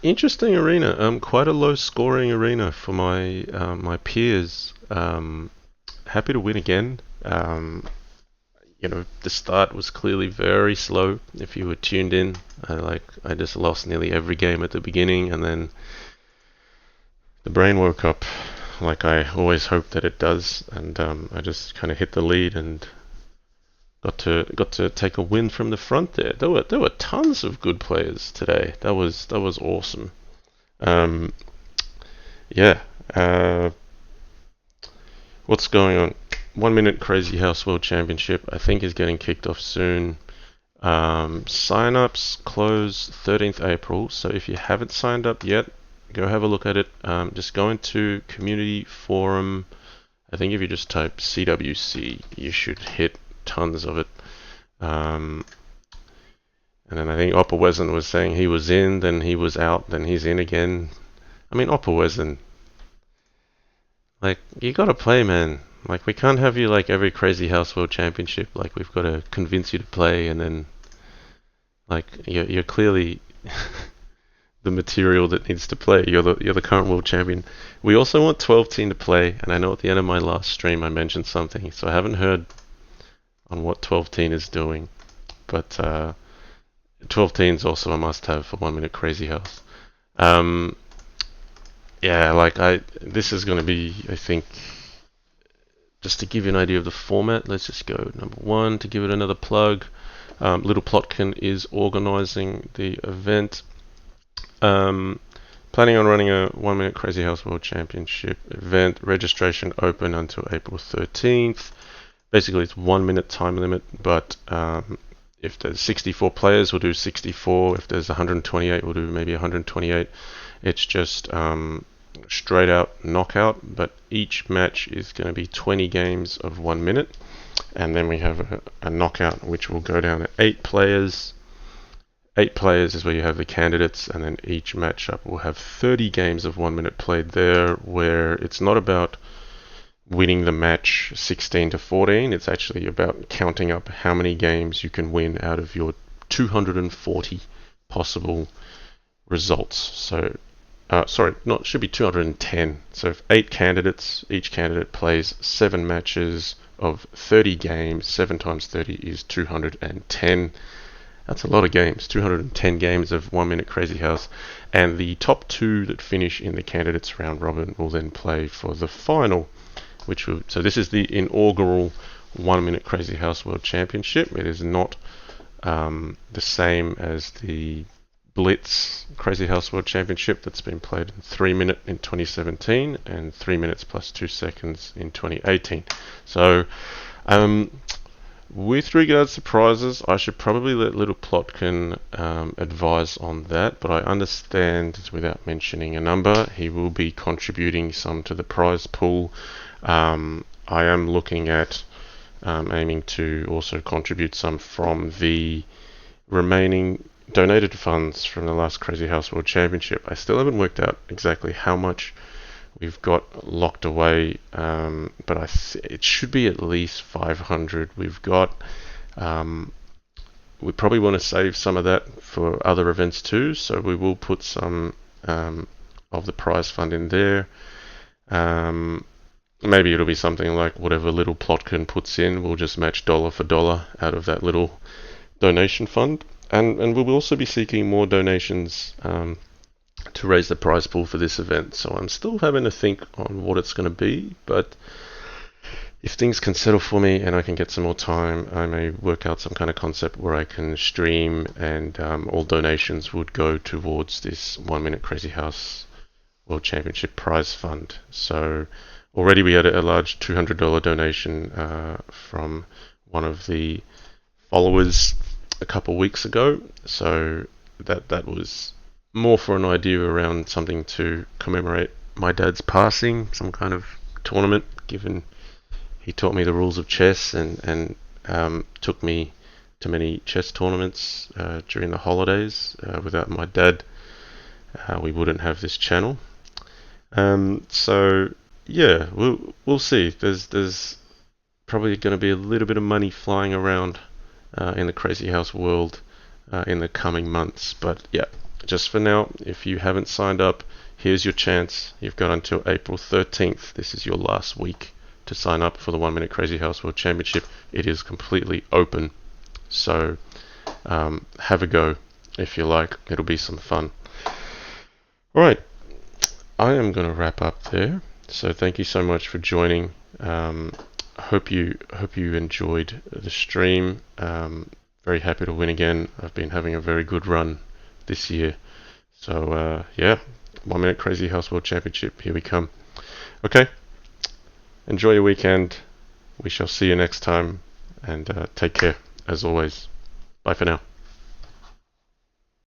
Interesting arena. Quite a low scoring arena for my my peers. Happy to win again. You know, the start was clearly very slow. If you were tuned in, I just lost nearly every game at the beginning, and then the brain woke up like I always hope that it does, and I just kind of hit the lead and got to take a win from the front there. There were tons of good players today. That was awesome. Yeah. What's going on? 1 minute Crazyhouse World Championship I think is getting kicked off soon. Sign-ups close 13th April, so if you haven't signed up yet, go have a look at it. Just go into community forum. I think if you just type CWC, you should hit tons of it. And then I think Oppa Wesen was saying he was in, then he was out, then he's in again. I mean, Oppa Wesen, like, you gotta play, man. Like, we can't have you like every Crazyhouse World Championship. Like, we've got to convince you to play, and then, like, you're clearly the material that needs to play. You're the current world champion. We also want 12 Teen to play, and I know at the end of my last stream I mentioned something, so I haven't heard on what 12 Teen is doing, but 12 Teen is also a must-have for 1 minute Crazyhouse. Yeah, like this is going to be, I think, just to give you an idea of the format. Let's just go number 1 to give it another plug. Little Plotkin is organizing the event. Planning on running a 1 minute Crazyhouse World Championship event. Registration open until April 13th. Basically, it's 1 minute time limit, but if there's 64 players, we'll do 64. If there's 128, we'll do maybe 128. It's just straight out knockout, but each match is going to be 20 games of 1 minute, and then we have a knockout which will go down to 8 players. 8 players is where you have the candidates, and then each matchup will have 30 games of 1 minute played there, where it's not about winning the match 16 to 14. It's actually about counting up how many games you can win out of your 240 possible results. So, should be 210. So, if 8 candidates, each candidate plays 7 matches of 30 games. 7 times 30 is 210. That's a lot of games. 210 games of 1 minute Crazyhouse, and the top 2 that finish in the candidates round robin will then play for the final. So this is the inaugural 1 minute Crazyhouse World Championship. It is not the same as the Blitz Crazyhouse World Championship that's been played in 3 minute in 2017 and 3 minutes plus 2 seconds in 2018. So, with regards to prizes, I should probably let Little Plotkin advise on that, but I understand, without mentioning a number, he will be contributing some to the prize pool. I am looking at aiming to also contribute some from the remaining donated funds from the last Crazyhouse World Championship. I still haven't worked out exactly how much we've got locked away, but it should be at least 500. We've got, we probably want to save some of that for other events too, so we will put some of the prize fund in there. Maybe it'll be something like whatever Little Plotkin puts in, we'll just match dollar for dollar out of that little donation fund. And we'll also be seeking more donations to raise the prize pool for this event. So I'm still having to think on what it's going to be, but if things can settle for me and I can get some more time, I may work out some kind of concept where I can stream, and all donations would go towards this 1 minute Crazyhouse World Championship prize fund. So already we had a large $200 donation from one of the followers a couple weeks ago, so that was more for an idea around something to commemorate my dad's passing, some kind of tournament, given he taught me the rules of chess and took me to many chess tournaments during the holidays. Without my dad, we wouldn't have this channel. So yeah, we'll see. There's probably going to be a little bit of money flying around in the Crazyhouse world in the coming months. But yeah, just for now, if you haven't signed up, here's your chance. You've got until April 13th. This is your last week to sign up for the 1 minute Crazyhouse World Championship. It is completely open. So have a go if you like. It'll be some fun. Alright, I am going to wrap up there. So thank you so much for joining. Hope you enjoyed the stream. Very happy to win again. I've been having a very good run this year. So yeah, 1 minute Crazyhouse World Championship. Here we come. Okay. Enjoy your weekend. We shall see you next time, and take care as always. Bye for now.